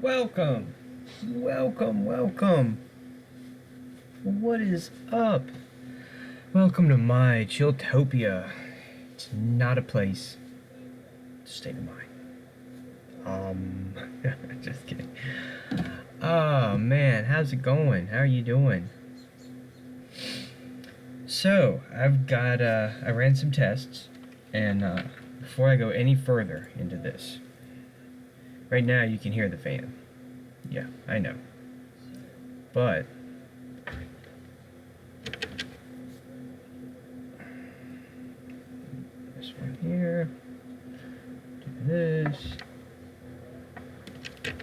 Welcome, welcome. What is up? Welcome to my Chilltopia. It's not a place, it's a state of mind. Just kidding. Oh man, how's it going? How are you doing? So, I ran some tests, and before I go any further into this, right now you can hear the fan. Yeah, I know. But this one here, do this.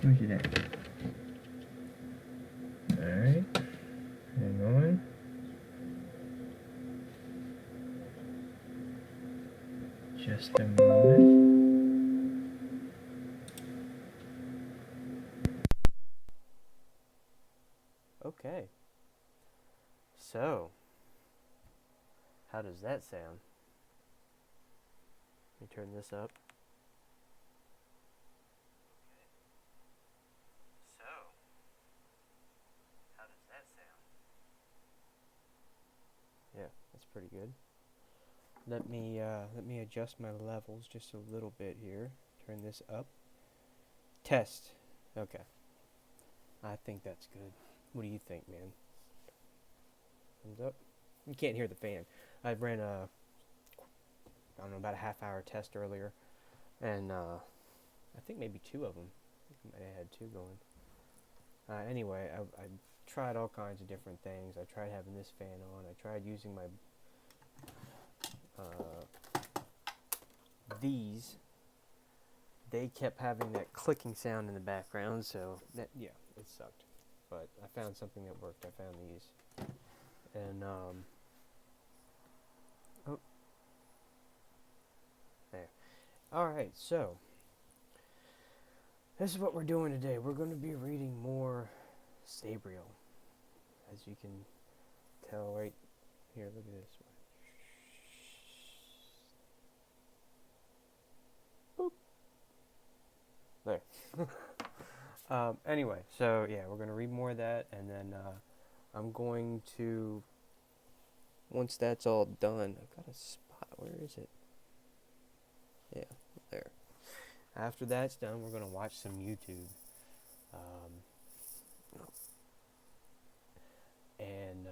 Where's it at? Alright, hang on. Just a moment. Okay. So, how does that sound? Let me turn this up. So, how does that sound? Yeah, that's pretty good. Let me adjust my levels just a little bit here. Turn this up. Test. Okay. I think that's good. What do you think, man? Thumbs up. You can't hear the fan. I ran I don't know, about a half-hour test earlier, and I think maybe two of them. I think I might have had two going. Anyway, I tried all kinds of different things. I tried having this fan on. I tried using my these. They kept having that clicking sound in the background, so yeah, it sucked. But I found something that worked. I found these, and oh, there. All right, so this is what we're doing today. We're going to be reading more Sabriel, as you can tell right here. Look at this one. Boop. There. Anyway, so yeah, we're going to read more of that, and then I'm going to, once that's all done, I've got a spot. Where is it? Yeah, there. After that's done, we're going to watch some YouTube. And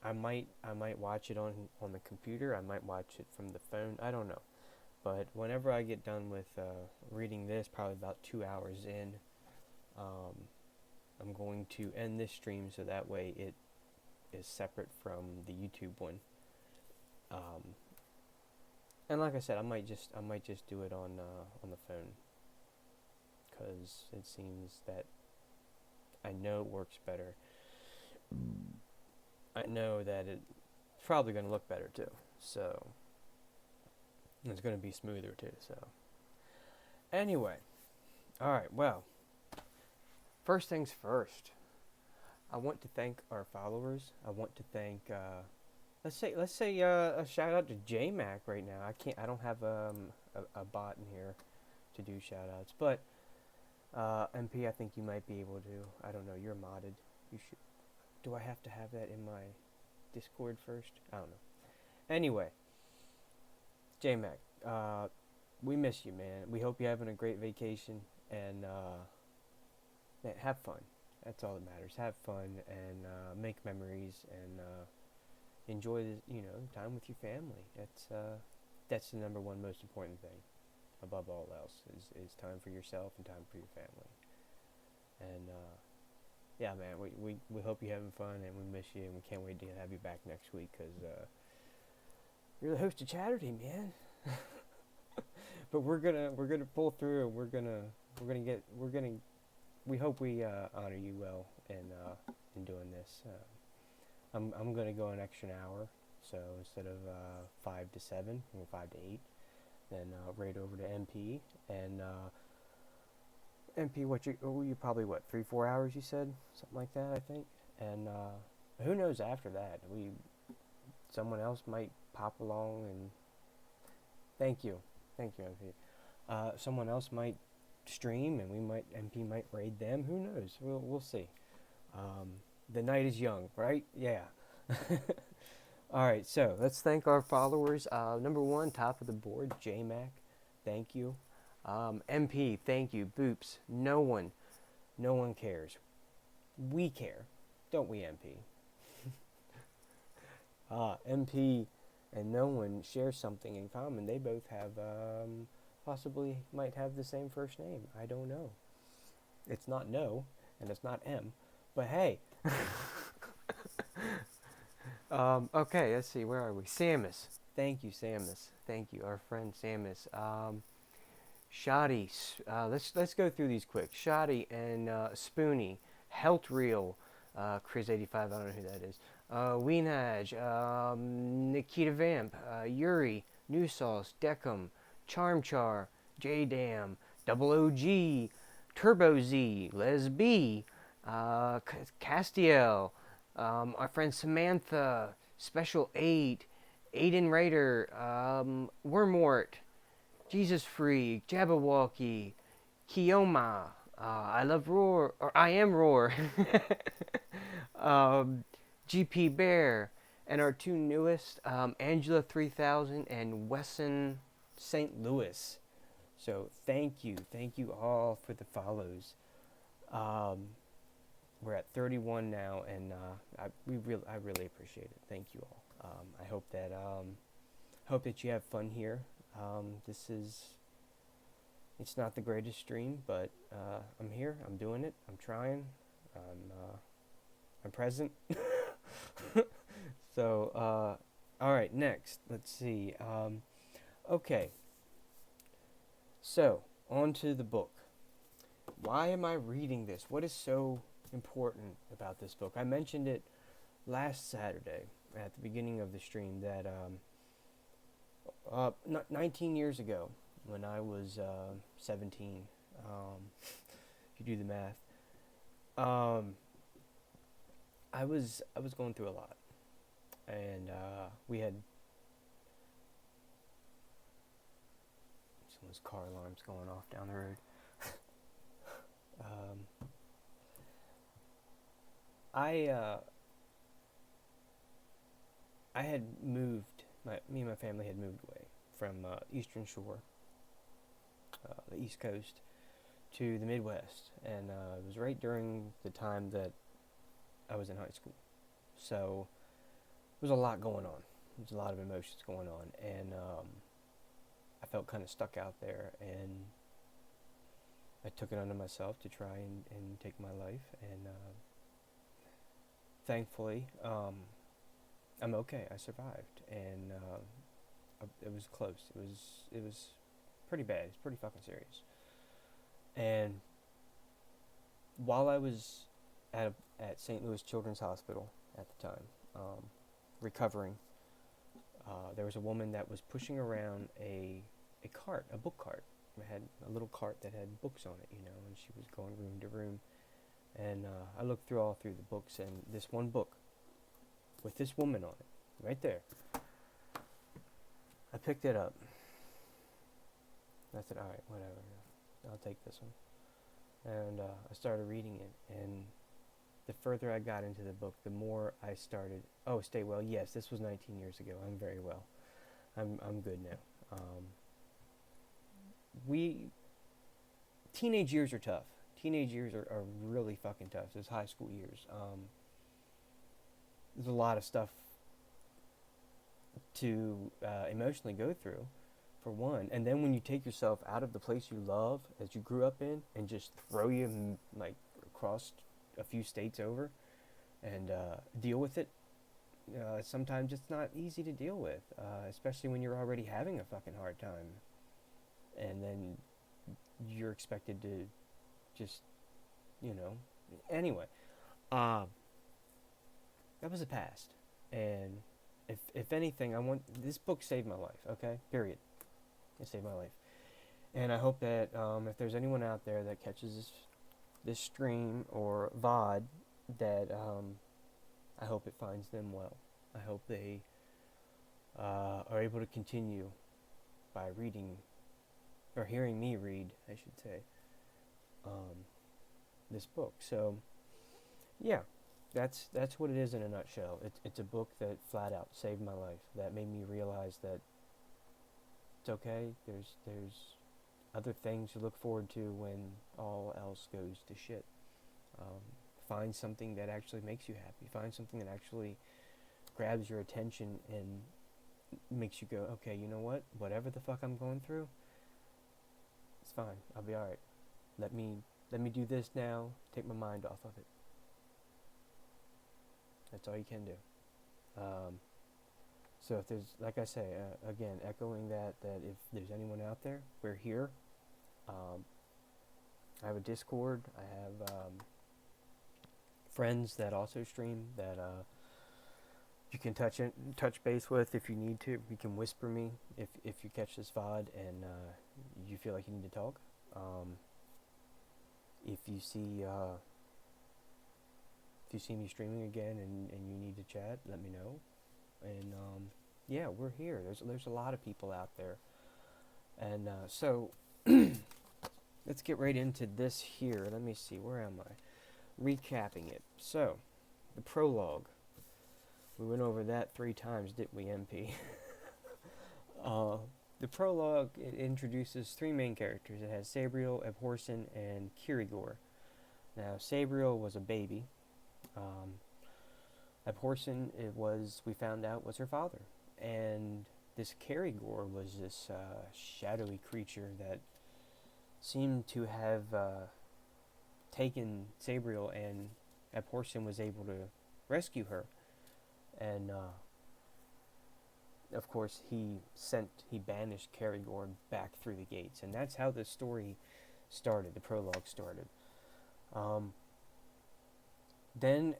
I might watch it on the computer. I might watch it from the phone. I don't know. But whenever I get done with reading this, probably about 2 hours in, I'm going to end this stream so that way it is separate from the YouTube one. And like I said, I might just do it on the phone, because it seems that I know it works better. I know that it's probably going to look better too. So it's going to be smoother too. So anyway, all right. Well, first things first. I want to thank our followers. I want to thank. Let's say a shout out to JMac right now. I don't have a bot in here to do shout outs, but MP, I think you might be able to. I don't know. You're modded. You should. Do I have to have that in my Discord first? I don't know. Anyway, JMac, we miss you, man. We hope you're having a great vacation, and man, have fun. That's all that matters. Have fun and make memories, and enjoy the time with your family. That's the number one most important thing, above all else, is time for yourself and time for your family. And yeah, man, we hope you're having fun, and we miss you, and we can't wait to have you back next week, because you're the host of Chatterday, man. But we're gonna pull through, and we hope we honor you well in doing this. I'm gonna go an extra hour, so instead of 5 to 7 or 5 to 8, then right over to MP, and MP, you probably 3-4 hours, you said, something like that, I think. And who knows after that? Someone else might pop along, and thank you, MP. Someone else might stream, and MP might raid them. Who knows? We'll see. The night is young, right? Yeah. All right, so let's thank our followers. Number one, top of the board, JMac, thank you. MP, thank you. Boops, no one cares. We care, don't we, MP? MP and no one share something in common. They both have, possibly might have the same first name. I don't know. It's not No, and it's not M, but hey. Okay, let's see, where are we? Samus. Thank you, Samus. Thank you, our friend Samus. Shoddy. Let's go through these quick. Shoddy and Spoonie. Helt Real. Kriz 85, I don't know who that is. Weenage. Nikita Vamp. Yuri. New Sauce. Deckham. Charmchar. J-Dam. Double OG. Turbo Z. Les B. Castiel. Our friend Samantha, Special 8, Aiden Raider, Wormwort, Jesus Freak, Jabberwocky, Kioma, I Love Roar, or I Am Roar, GP Bear, and our two newest, Angela 3000 and Wesson St. Louis. So thank you all for the follows. We're at 31 now, and I really appreciate it. Thank you all. I hope that you have fun here. It's not the greatest stream, but I'm here. I'm doing it. I'm trying. I'm present. So all right. Next, let's see. Okay. So on to the book. Why am I reading this? What is so important about this book? I mentioned it last Saturday at the beginning of the stream that 19 years ago, when I was 17, if you do the math, I was going through a lot, and we had someone's car alarms going off down the road. I had moved. Me and my family had moved away from Eastern Shore, the East Coast, to the Midwest, and it was right during the time that I was in high school. So there was a lot going on. There was a lot of emotions going on, and I felt kind of stuck out there, and I took it onto myself to try and take my life, and thankfully, I'm okay. I survived, and it was close. It was pretty bad. It's pretty fucking serious. And while I was at St. Louis Children's Hospital at the time, recovering, there was a woman that was pushing around a cart, a book cart. It had a little cart that had books on it, and she was going room to room. And I looked through the books, and this one book with this woman on it, right there. I picked it up. I said, all right, whatever, I'll take this one. And I started reading it, and the further I got into the book, the more I started, stay well, yes, this was 19 years ago, I'm very well. I'm good now. Teenage years are tough. Teenage years are really fucking tough. Those high school years. There's a lot of stuff to emotionally go through, for one. And then when you take yourself out of the place you love, as you grew up in, and just throw you like across a few states over, and deal with it, sometimes it's not easy to deal with, especially when you're already having a fucking hard time. And then you're expected to just, anyway, that was the past. And if anything, this book saved my life, okay? Period. It saved my life. And I hope that if there's anyone out there that catches this stream or VOD, that I hope it finds them well. I hope they are able to continue by reading, or hearing me read, I should say, this book. So yeah, that's what it is in a nutshell. It's a book that flat out saved my life. That made me realize that it's okay. There's other things to look forward to when all else goes to shit. Find something that actually makes you happy. Find something that actually grabs your attention and makes you go, okay, you know what? Whatever the fuck I'm going through, it's fine. I'll be alright. Let me do this now. Take my mind off of it. That's all you can do. So if there's, like I say, again, echoing that if there's anyone out there, we're here. I have a Discord. I have friends that also stream that you can touch base with if you need to. You can whisper me if you catch this VOD and you feel like you need to talk. If you see me streaming again and you need to chat, let me know. And yeah, we're here. There's a lot of people out there, and so let's get right into this here. Let me see, where am I? Recapping it. So, the prologue. We went over that 3 times, didn't we, MP? The prologue, it introduces 3 main characters. It has Sabriel, Abhorsen, and Kirigor. Now, Sabriel was a baby. Abhorsen, we found out, was her father. And this Kirigor was this shadowy creature that seemed to have taken Sabriel, and Abhorsen was able to rescue her. And of course, he banished Kirigor back through the gates, and that's how the story started. The prologue started. Then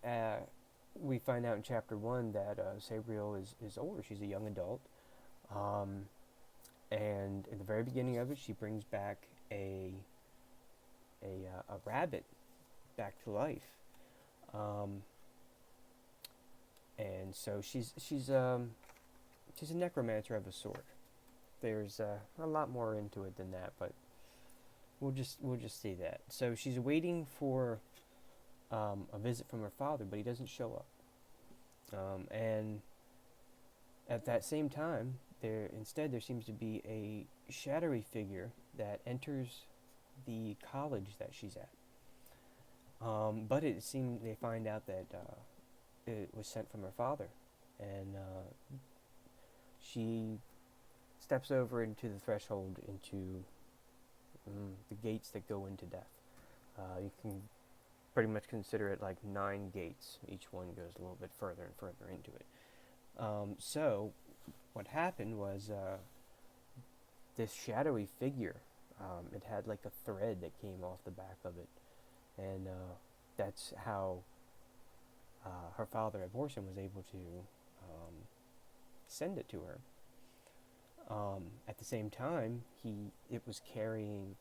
we find out in chapter 1 that Sabriel is older. She's a young adult, and in the very beginning of it, she brings back a rabbit back to life. And so she's a necromancer of a sort. There's a lot more into it than that, but we'll just see that. So she's waiting for a visit from her father, but he doesn't show up. And at that same time, there seems to be a shadowy figure that enters the college that she's at. But it seems they find out that it was sent from her father, and she steps over into the threshold, into the gates that go into death. You can pretty much consider it like 9 gates. Each one goes a little bit further and further into it. So what happened was this shadowy figure, it had like a thread that came off the back of it, and that's how her father, Abhorsen, was able to send it to her. At the same time, it was carrying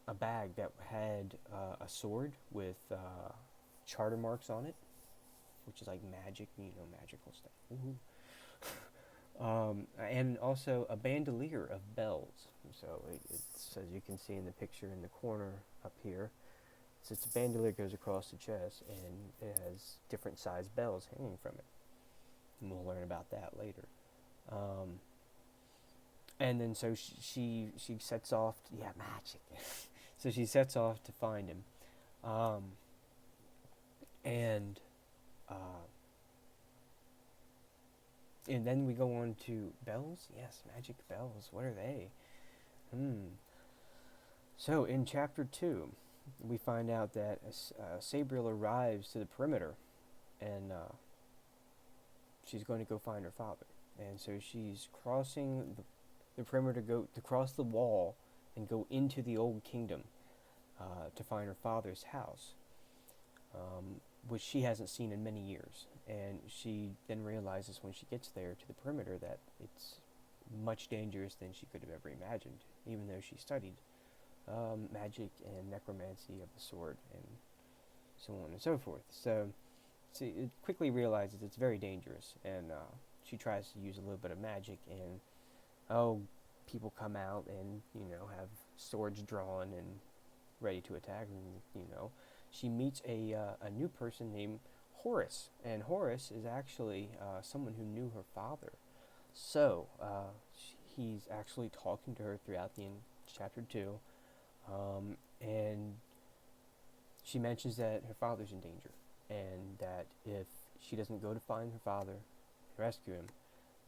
a bag that had a sword with charter marks on it, which is like magic, magical stuff. And also a bandolier of bells. So it's, as you can see in the picture in the corner up here, so it's a bandolier goes across the chest, and it has different sized bells hanging from it. And we'll learn about that later. And then so she sets off. Magic. So she sets off to find him. And then we go on to bells. Yes, magic bells. What are they? So in chapter 2, we find out that Sabriel arrives to the perimeter, and she's going to go find her father. And so she's crossing the perimeter to cross the wall and go into the old kingdom to find her father's house, which she hasn't seen in many years. And she then realizes when she gets there to the perimeter that it's much dangerous than she could have ever imagined, even though she studied magic and necromancy of the sword and so on and so forth. So it quickly realizes it's very dangerous, and she tries to use a little bit of magic, and people come out and have swords drawn and ready to attack. And she meets a new person named Horace, and Horace is actually someone who knew her father. So he's actually talking to her throughout the chapter 2, and she mentions that her father's in danger, and that if she doesn't go to find her father and rescue him,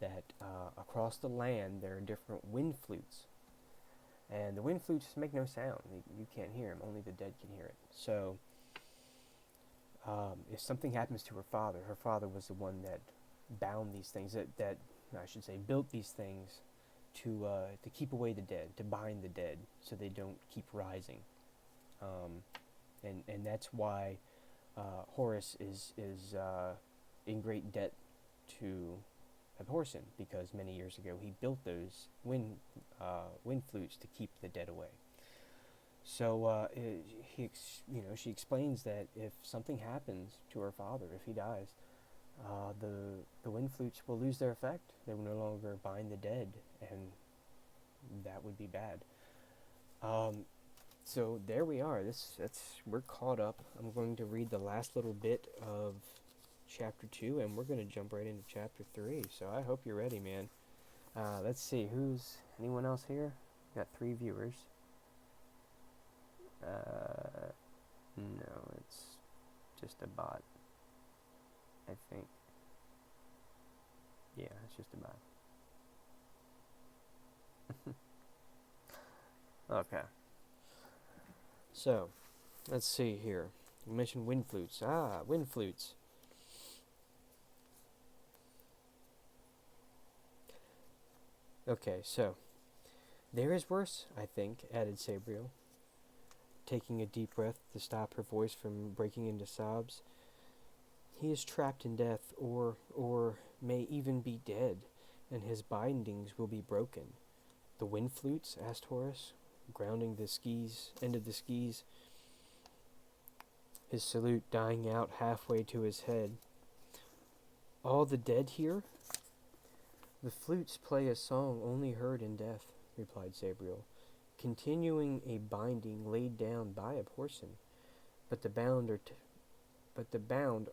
that across the land there are different wind flutes. And the wind flutes make no sound. You can't hear them. Only the dead can hear it. So if something happens to her father was the one that bound these things, that I should say built these things to keep away the dead, to bind the dead so they don't keep rising. And that's why Horace is in great debt to Abhorsen, because many years ago he built those wind flutes to keep the dead away. So she explains that if something happens to her father, if he dies, the wind flutes will lose their effect. They will no longer bind the dead, and that would be bad. So there we are. We're caught up. I'm going to read the last little bit of chapter 2, and we're going to jump right into chapter 3. So I hope you're ready, man. Let's see. Anyone else here? Got 3 viewers. No, it's just a bot, I think. Yeah, it's just a bot. Okay. So, let's see here. You mentioned wind flutes. Wind flutes. Okay, so, there is worse, I think, added Sabriel, taking a deep breath to stop her voice from breaking into sobs. He is trapped in death, or may even be dead, and his bindings will be broken. The wind flutes? Asked Horace, grounding the end of the skis, his salute dying out halfway to his head. All the dead here? The flutes play a song only heard in death, replied Sabriel, continuing a binding laid down by Abhorsen, but the bound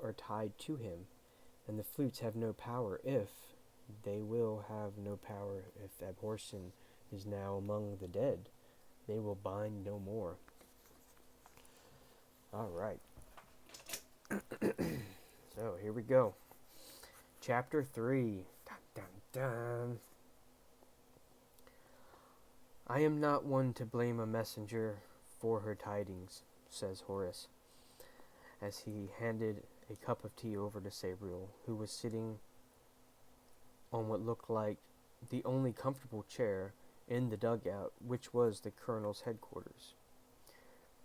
are tied to him, and the flutes have no power if they will have no power if Abhorsen is now among the dead. They will bind no more. All right. So here we go. Chapter 3. Dun, dun, dun. I am not one to blame a messenger for her tidings, says Horace, as he handed a cup of tea over to Sabriel, who was sitting on what looked like the only comfortable chair in the dugout, which was the colonel's headquarters.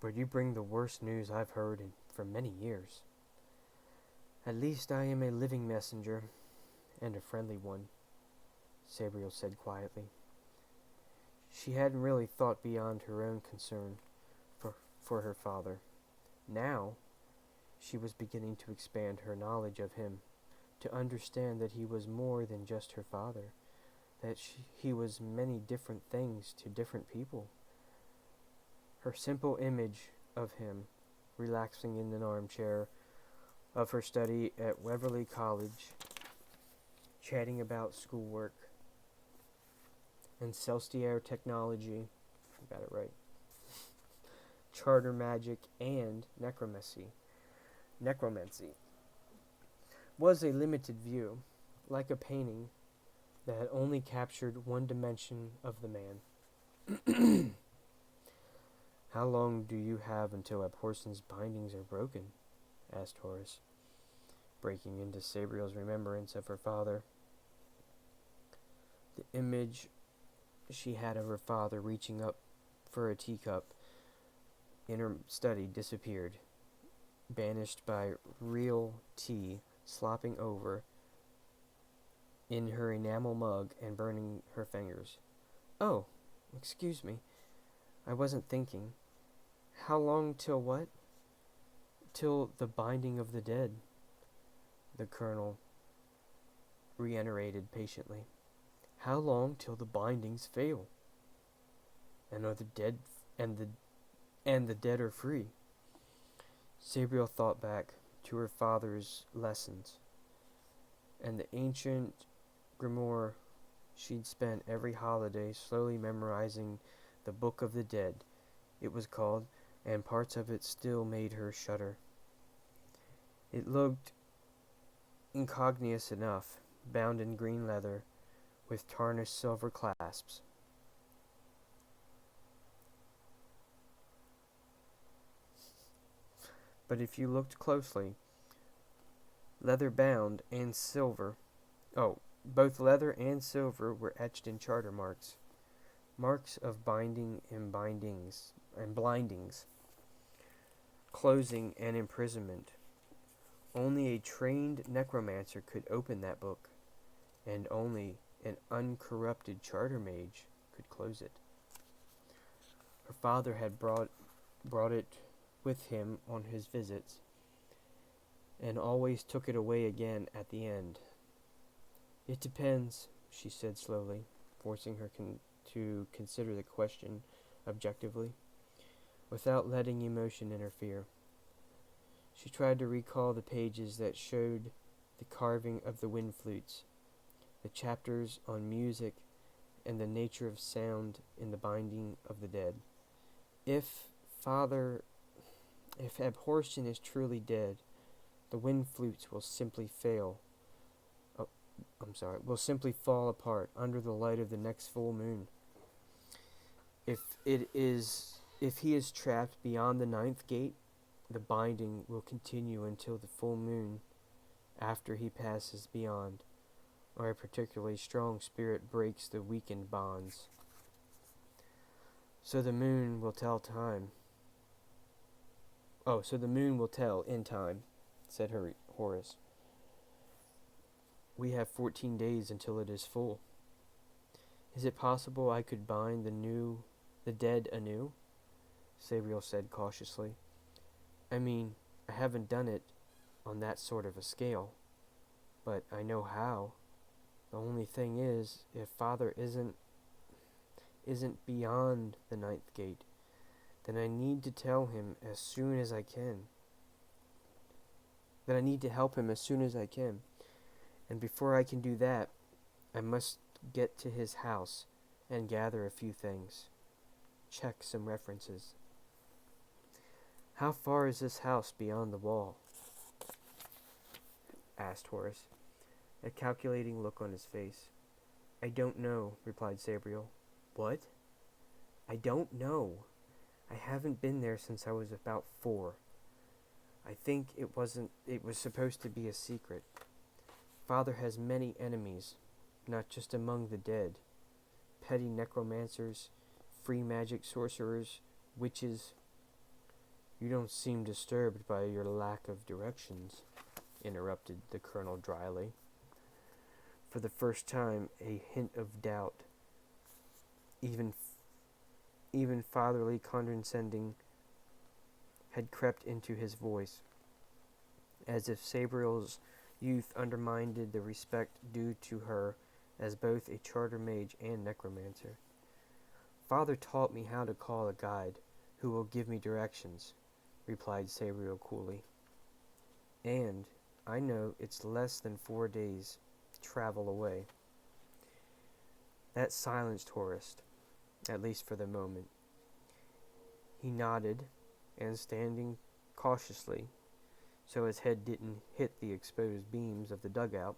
But you bring the worst news I've heard for many years. At least I am a living messenger, and a friendly one, Sabriel said quietly. She hadn't really thought beyond her own concern for her father. Now, she was beginning to expand her knowledge of him, to understand that he was more than just her father, that he was many different things to different people. Her simple image of him, relaxing in an armchair of her study at Waverley College, chatting about schoolwork and Celestiaire technology, I got it right, charter magic, and necromancy, was a limited view, like a painting that had only captured one dimension of the man. How long do you have until Abhorsen's bindings are broken? Asked Horace, breaking into Sabriel's remembrance of her father. The image she had of her father reaching up for a teacup in her study disappeared, banished by real tea slopping over in her enamel mug and burning her fingers. Oh, excuse me. I wasn't thinking. How long till what? Till the binding of the dead, the colonel reiterated patiently. How long till the bindings fail? and are the dead and the dead are free. Sabriel thought back to her father's lessons and the ancient grimoire she'd spent every holiday slowly memorizing the Book of the Dead, it was called, and parts of it still made her shudder. It looked incongruous enough, bound in green leather, with tarnished silver clasps. But if you looked closely, leather bound and silver, both leather and silver were etched in charter marks, marks of binding and blindings, closing and imprisonment. Only a trained necromancer could open that book, and only an uncorrupted charter mage could close it. Her father had brought it with him on his visits, and always took it away again at the end. It depends, she said slowly, forcing her to consider the question objectively, without letting emotion interfere. She tried to recall the pages that showed the carving of the wind flutes, the chapters on music and the nature of sound in the binding of the dead. If abhorsion is truly dead, the wind flutes will simply fall apart under the light of the next full moon. If he is trapped beyond the ninth gate, the binding will continue until the full moon after he passes beyond, or a particularly strong spirit breaks the weakened bonds. So the moon will tell in time, said Horace. We have 14 days until it is full. Is it possible I could bind the dead anew? Sabriel said cautiously. I mean, I haven't done it on that sort of a scale, but I know how. The only thing is, if Father isn't beyond the ninth gate, then I need to tell him as soon as I can. Then I need to help him as soon as I can. And before I can do that, I must get to his house and gather a few things. Check some references. How far is this house beyond the wall? Asked Horace, a calculating look on his face. I don't know, replied Sabriel. What? I don't know. I haven't been there since I was about 4. I think it was supposed to be a secret. Father has many enemies, not just among the dead. Petty necromancers, free magic sorcerers, witches. You don't seem disturbed by your lack of directions, interrupted the colonel dryly. For the first time, a hint of doubt, even fatherly condescending, had crept into his voice, as if Sabriel's youth undermined the respect due to her as both a charter mage and necromancer. Father taught me how to call a guide who will give me directions, replied Sabriel coolly. And I know it's less than 4 days travel away. That silenced Horace, at least for the moment. He nodded, and standing cautiously, so his head didn't hit the exposed beams of the dugout,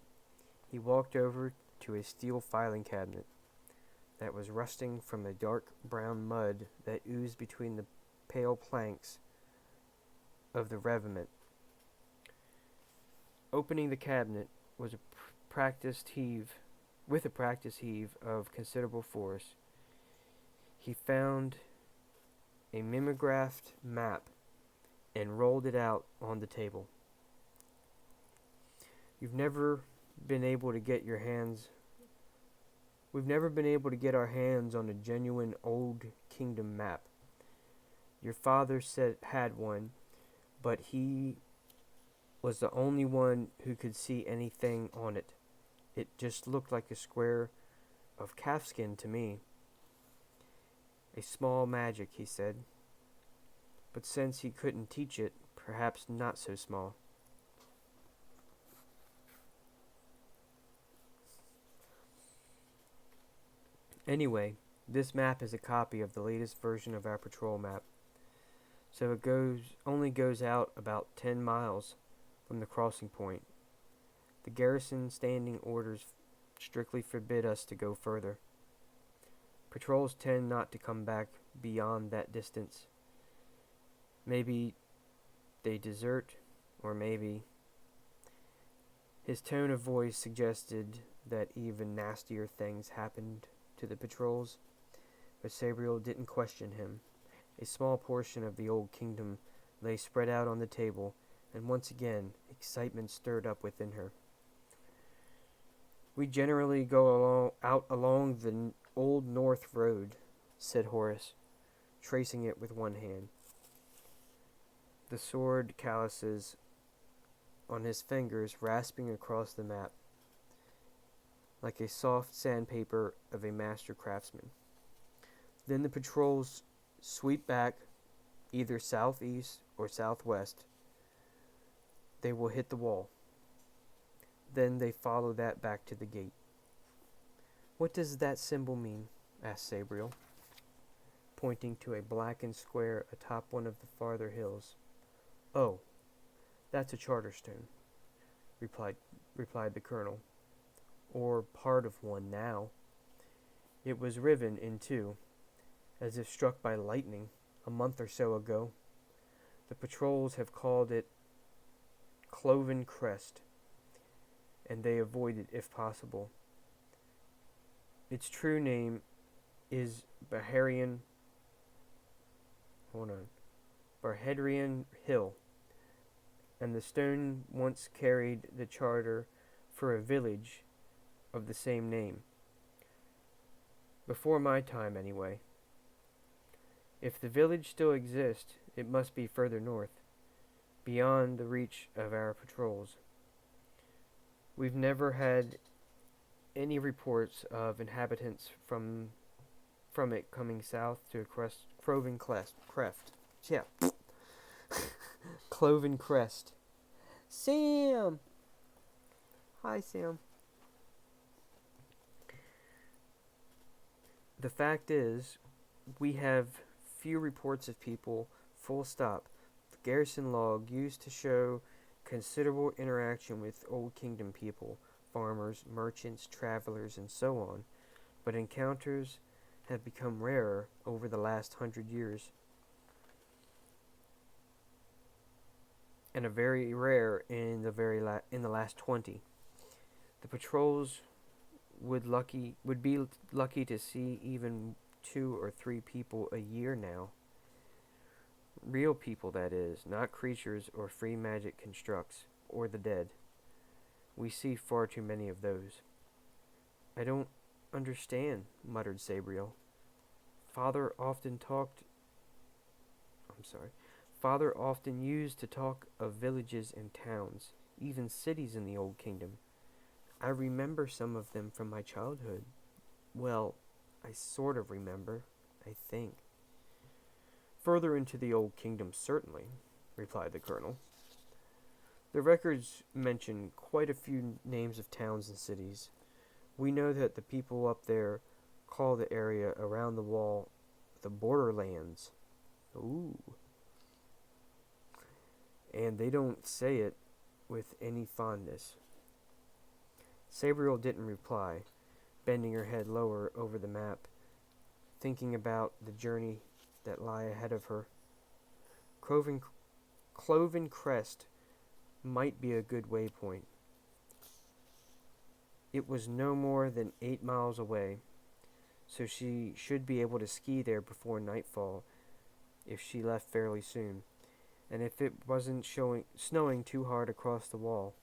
he walked over to a steel filing cabinet that was rusting from the dark brown mud that oozed between the pale planks of the revetment. Opening the cabinet was a practiced heave of considerable force, he found a mimeographed map and rolled it out on the table. We've never been able to get our hands on a genuine old kingdom map. Your father had one, but he was the only one who could see anything on it. It just looked like a square of calfskin to me. A small magic, he said. But since he couldn't teach it, perhaps not so small. Anyway, this map is a copy of the latest version of our patrol map. So it only goes out about 10 miles from the crossing point. The garrison standing orders strictly forbid us to go further. Patrols tend not to come back beyond that distance. Maybe they desert, or maybe... His tone of voice suggested that even nastier things happened to the patrols, but Sabriel didn't question him. A small portion of the old kingdom lay spread out on the table, and once again excitement stirred up within her. We generally go out along the old North Road, said Horace, tracing it with one hand. The sword calluses on his fingers rasping across the map, like a soft sandpaper of a master craftsman. Then the patrols sweep back, either southeast or southwest. They will hit the wall. Then they follow that back to the gate. What does that symbol mean? Asked Sabriel, pointing to a blackened square atop one of the farther hills. Oh, that's a charter stone, replied the colonel. Or part of one now. It was riven in two, as if struck by lightning, a month or so ago. The patrols have called it Cloven Crest, and they avoid it if possible. Its true name is Baharian Hill, and the stone once carried the charter for a village of the same name. Before my time, anyway. If the village still exists, it must be further north, beyond the reach of our patrols. We've never had any reports of inhabitants from it coming south to Cloven Crest. Yeah. Cloven Crest. Sam! Hi, Sam. The fact is, we have few reports of people, full stop. The garrison log used to show considerable interaction with Old Kingdom people, farmers, merchants, travelers, and so on, but encounters have become rarer over the last 100 years, and are very rare in the last 20. The patrols would be lucky to see even 2 or 3 people a year now. Real people, that is, not creatures or free magic constructs, or the dead. We see far too many of those. I don't understand, muttered Sabriel. Father often used to talk of villages and towns, even cities in the Old Kingdom. I remember some of them from my childhood. Well, I sort of remember, I think. Further into the Old Kingdom, certainly, replied the colonel. The records mention quite a few names of towns and cities. We know that the people up there call the area around the wall the Borderlands. Ooh. And they don't say it with any fondness. Sabriel didn't reply, bending her head lower over the map, thinking about the journey that lay ahead of her. Cloven Crest might be a good waypoint. It was no more than 8 miles away, so she should be able to ski there before nightfall if she left fairly soon, and if it wasn't snowing too hard across the wall.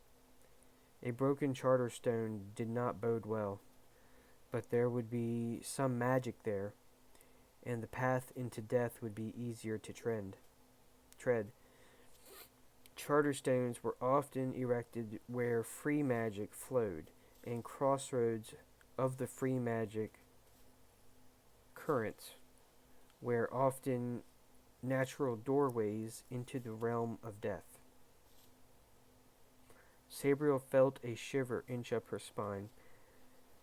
A broken charter stone did not bode well, but there would be some magic there, and the path into death would be easier to tread. Charter stones were often erected where free magic flowed, and crossroads of the free magic currents were often natural doorways into the realm of death. Sabriel felt a shiver inch up her spine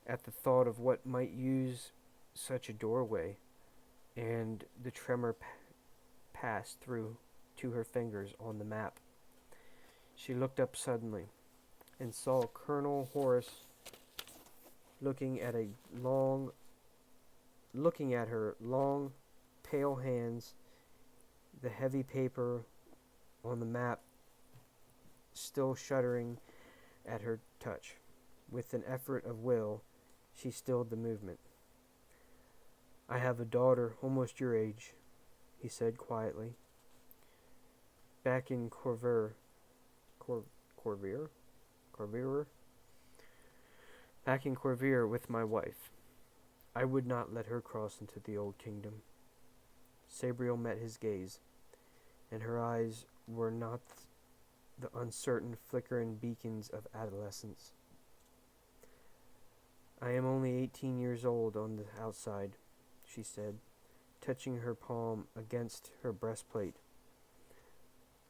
at the thought of what might use such a doorway, and the tremor passed through to her fingers on the map. She looked up suddenly and saw Colonel Horace looking at her long, pale hands, the heavy paper on the map still shuddering at her touch. With an effort of will, she stilled the movement. "I have a daughter almost your age," he said quietly. "Back in Corvier, back in Corvier with my wife. I would not let her cross into the old kingdom." Sabriel met his gaze, and her eyes were not the uncertain flickering beacons of adolescence. "I am only 18 years old on the outside," she said, touching her palm against her breastplate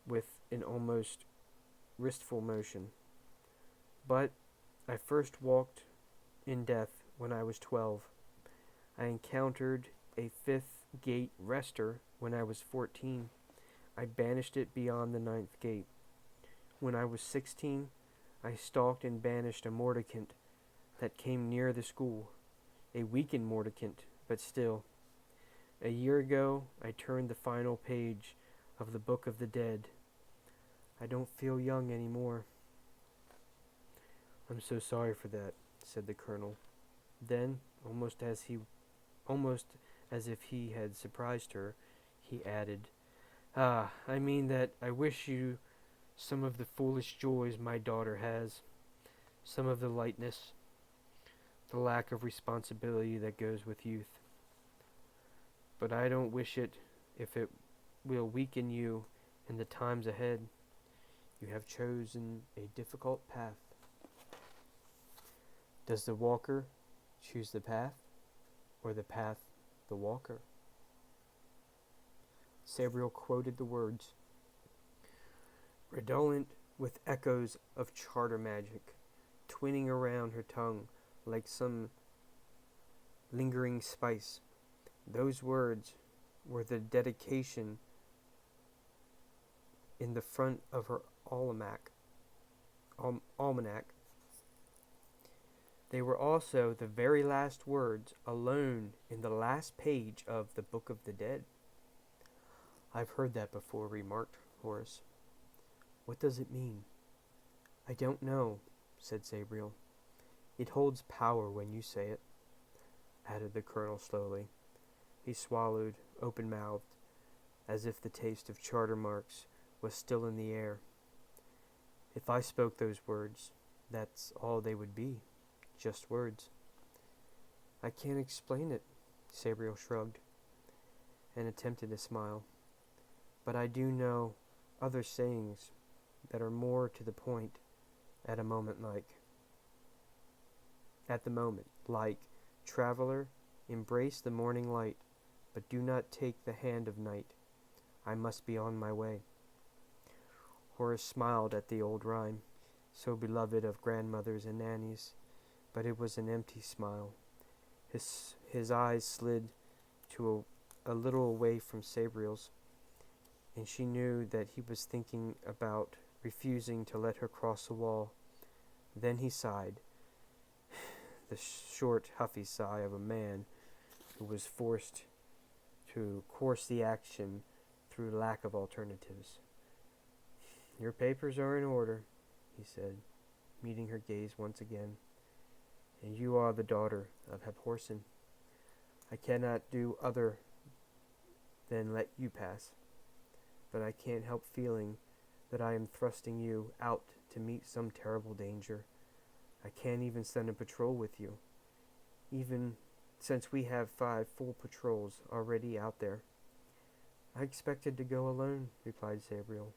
with an almost wristful motion. "But I first walked in death when I was 12. I encountered a fifth gate rester when I was 14. I banished it beyond the ninth gate. When I was 16, I stalked and banished a mordicant that came near the school. A weakened mordicant, but still. A year ago, I turned the final page of the Book of the Dead. I don't feel young anymore." "I'm so sorry for that," said the colonel. Then, almost as if he had surprised her, he added, I mean that I wish you some of the foolish joys my daughter has, some of the lightness, the lack of responsibility that goes with youth. But I don't wish it if it will weaken you in the times ahead. You have chosen a difficult path." Does the walker choose the path, or the path the walker? Sabriel quoted the words, redolent with echoes of charter magic, twinning around her tongue like some lingering spice. Those words were the dedication in the front of her almanac. They were also the very last words alone in the last page of the Book of the Dead. "I've heard that before," remarked Horace. "What does it mean?" "I don't know," said Sabriel. "It holds power when you say it," added the colonel slowly. He swallowed, open-mouthed, as if the taste of charter marks was still in the air. "If I spoke those words, that's all they would be. Just words." "I can't explain it," Sabriel shrugged, and attempted a smile. "But I do know other sayings that are more to the point at the moment, like, traveler, embrace the morning light, but do not take the hand of night. I must be on my way." Horace smiled at the old rhyme, so beloved of grandmothers and nannies, but it was an empty smile. His eyes slid to a little away from Sabriel's, and she knew that he was thinking about refusing to let her cross the wall. Then he sighed, the short, huffy sigh of a man who was forced to course the action through lack of alternatives. "Your papers are in order," he said, meeting her gaze once again. "And you are the daughter of Horson. I cannot do other than let you pass. But I can't help feeling that I am thrusting you out to meet some terrible danger. I can't even send a patrol with you, even since we have 5 full patrols already out there." "I expected to go alone," replied Sabriel.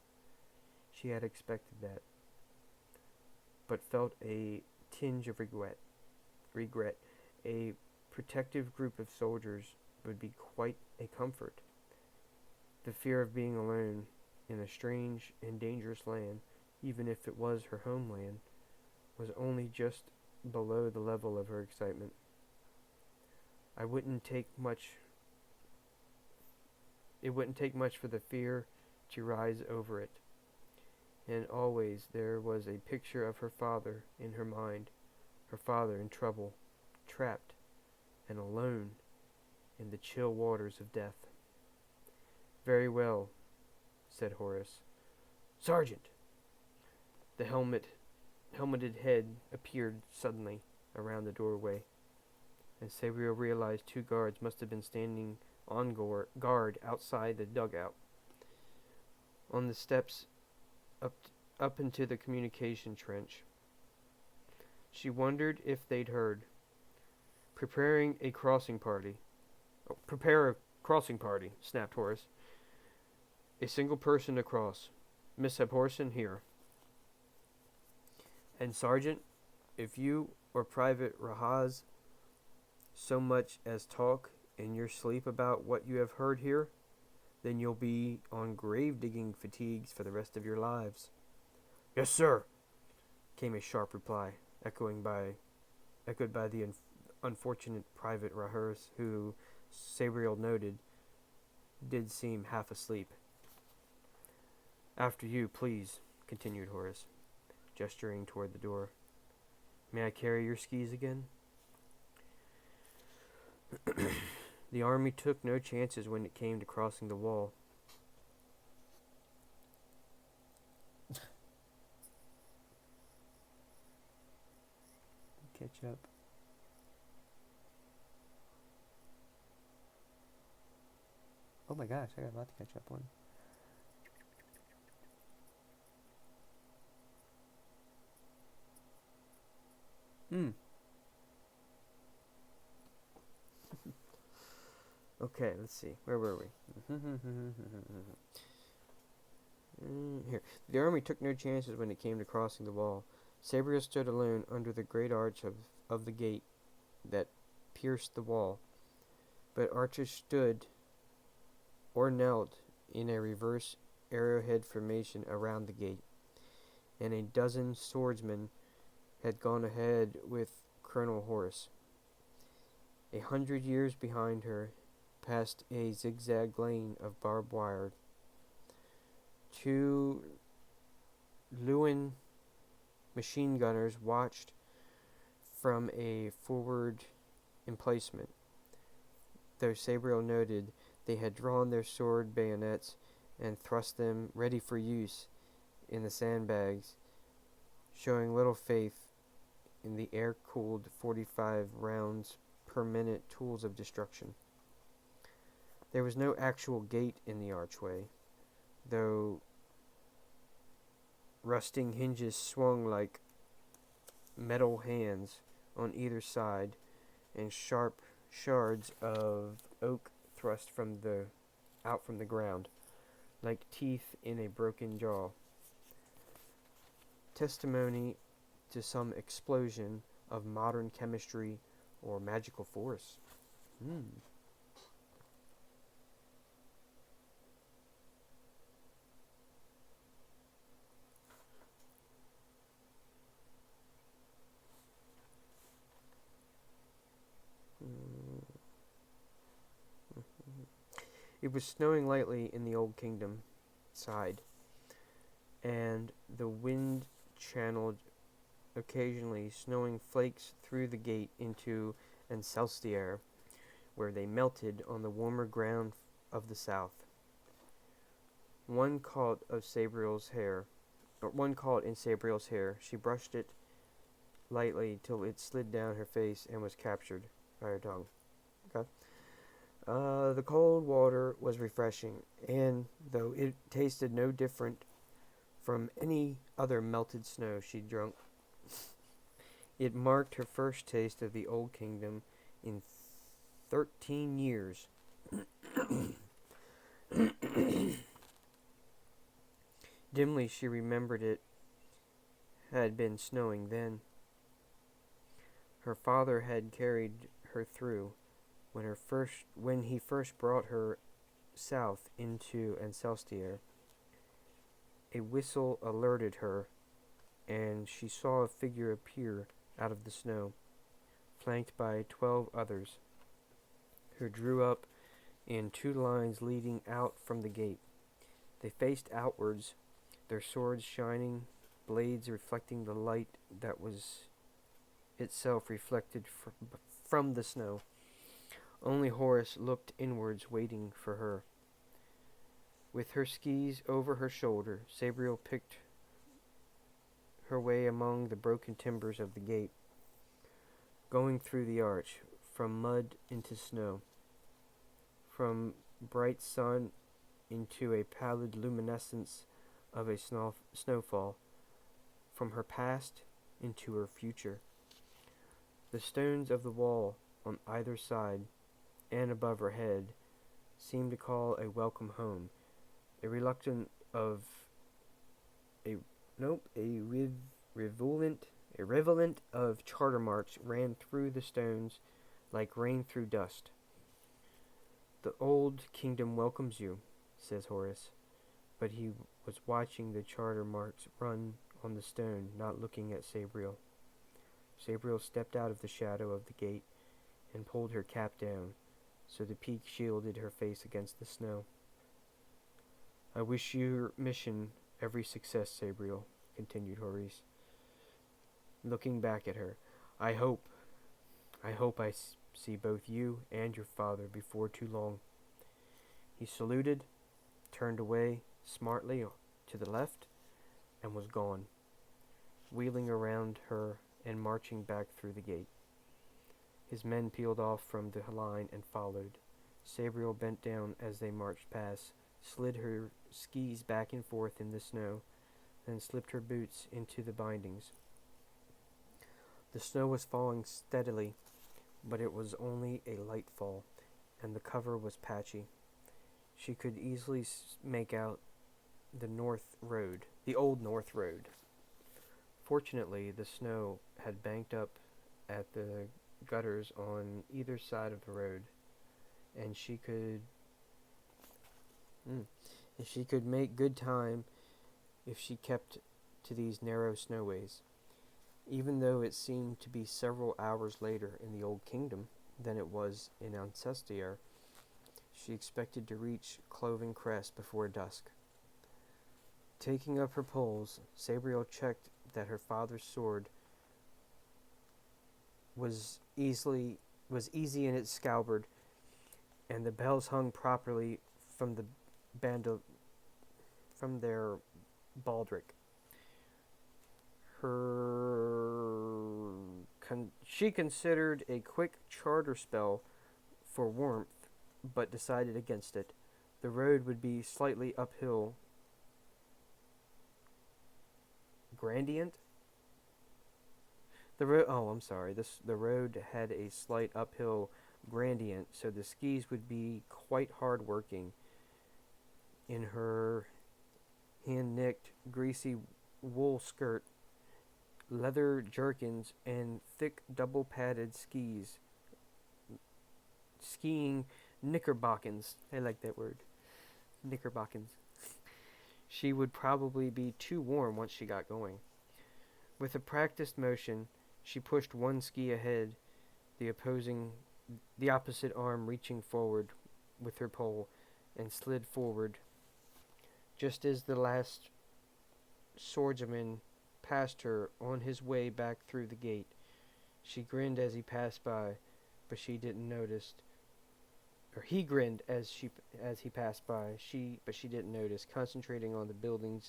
She had expected that, but felt a tinge of regret. A protective group of soldiers would be quite a comfort. The fear of being alone in a strange and dangerous land, even if it was her homeland, was only just below the level of her excitement. It wouldn't take much for the fear to rise over it. And always there was a picture of her father in her mind, her father in trouble, trapped, and alone in the chill waters of death. "Very well," said Horace. "Sergeant!" The helmeted head appeared suddenly around the doorway, and Sabriel realized 2 guards must have been standing on guard outside the dugout. On the steps up into the communication trench. She wondered if they'd heard. Prepare a crossing party, snapped Horace. "A single person across. Miss Abhorsen here. And Sergeant, if you or Private Rahaz so much as talk in your sleep about what you have heard here, then you'll be on grave-digging fatigues for the rest of your lives." "Yes, sir," came a sharp reply, echoed by the unfortunate Private Rahaz, who, Sabriel noted, did seem half asleep. "After you, please," continued Horace, gesturing toward the door. "May I carry your skis again?" The army took no chances when it came to crossing the wall. Catch up. Oh my gosh, I got a lot to catch up on. Okay, let's see. Where were we? Here. The army took no chances when it came to crossing the wall. Sabriel stood alone under the great arch of the gate that pierced the wall. But archers stood or knelt in a reverse arrowhead formation around the gate, and a dozen swordsmen had gone ahead with Colonel Horace. 100 years behind her, past a zigzag lane of barbed wire, 2 Lewin machine gunners watched from a forward emplacement. Though Sabriel noted they had drawn their sword bayonets and thrust them ready for use in the sandbags, showing little faith in the air-cooled 45 rounds per minute tools of destruction. There was no actual gate in the archway, though rusting hinges swung like metal hands on either side, and sharp shards of oak thrust out from the ground, like teeth in a broken jaw. Testimony to some explosion of modern chemistry or magical force. It was snowing lightly in the Old Kingdom side, and the wind channeled occasionally snowing flakes through the gate into Encelstier, where they melted on the warmer ground of the south. One caught in Sabriel's hair. She brushed it lightly till it slid down her face and was captured by her tongue. Okay. The cold water was refreshing, and though it tasted no different from any other melted snow she'd drunk, it marked her first taste of the Old Kingdom in 13 years. Dimly she remembered it had been snowing then. Her father had carried her through, When he first brought her south into Ancestier, a whistle alerted her, and she saw a figure appear out of the snow, flanked by 12 others, who drew up in 2 lines leading out from the gate. They faced outwards, their swords shining, blades reflecting the light that was itself reflected from the snow. Only Horace looked inwards, waiting for her. With her skis over her shoulder, Sabriel picked her way among the broken timbers of the gate, going through the arch, from mud into snow, from bright sun into a pallid luminescence of a snowfall, from her past into her future. The stones of the wall on either side and above her head seemed to call a welcome home. A reluctant of a rivulet of charter marks ran through the stones like rain through dust. The old kingdom welcomes you, says Horace, but he was watching the charter marks run on the stone, not looking at Sabriel. Sabriel stepped out of the shadow of the gate and pulled her cap down, so the peak shielded her face against the snow. I wish your mission every success, Sabriel, continued Horace, looking back at her. I hope I see both you and your father before too long. He saluted, turned away smartly to the left, and was gone, wheeling around her and marching back through the gate. His men peeled off from the line and followed. Sabriel bent down as they marched past, slid her skis back and forth in the snow, then slipped her boots into the bindings. The snow was falling steadily, but it was only a light fall, and the cover was patchy. She could easily make out the old North Road. Fortunately, the snow had banked up at the gutters on either side of the road, and she could make good time if she kept to these narrow snowways. Even though it seemed to be several hours later in the Old Kingdom than it was in Ancestier, she expected to reach Cloven Crest before dusk. Taking up her poles, Sabriel checked that her father's sword was easy in its scabbard, and the bells hung properly from their baldric. She considered a quick charter spell for warmth, but decided against it. The road would be slightly uphill. Gradient? The road had a slight uphill gradient, so the skis would be quite hard working. In her hand-knit, greasy wool skirt, leather jerkins, and thick double-padded skiing knickerbockers. I like that word. Knickerbockers. She would probably be too warm once she got going. With a practiced motion, she pushed one ski ahead, the opposite arm reaching forward with her pole, and slid forward. Just as the last swordsman passed her on his way back through the gate, she grinned as he passed by, but she didn't notice. Or he grinned as he passed by, but she didn't notice, concentrating on the building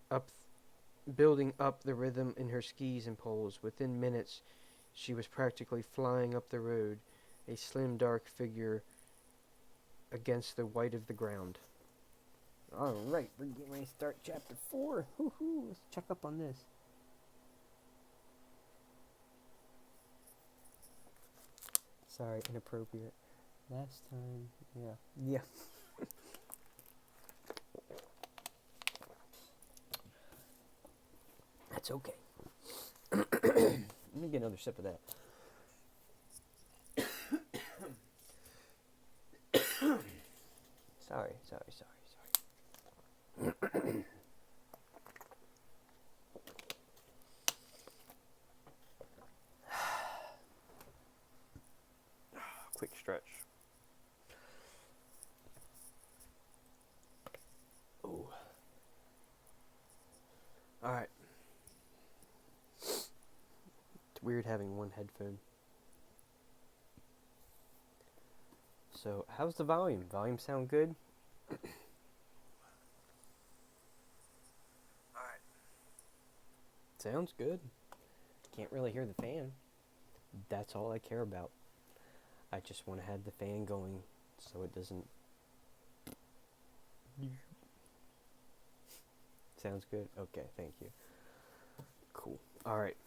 up the rhythm in her skis and poles. Within minutes, she was practically flying up the road, a slim, dark figure against the white of the ground. Alright, we're getting ready to start chapter 4. Woohoo! Let's check up on this. Sorry, inappropriate. Last time, yeah. That's okay. Let me get another sip of that. Quick stretch. Ooh. Alright. It's weird having one headphone. So, how's the volume? Volume sound good? Alright. Sounds good. Can't really hear the fan. That's all I care about. I just want to have the fan going so it doesn't... Sounds good? Okay, thank you. Cool. Alright.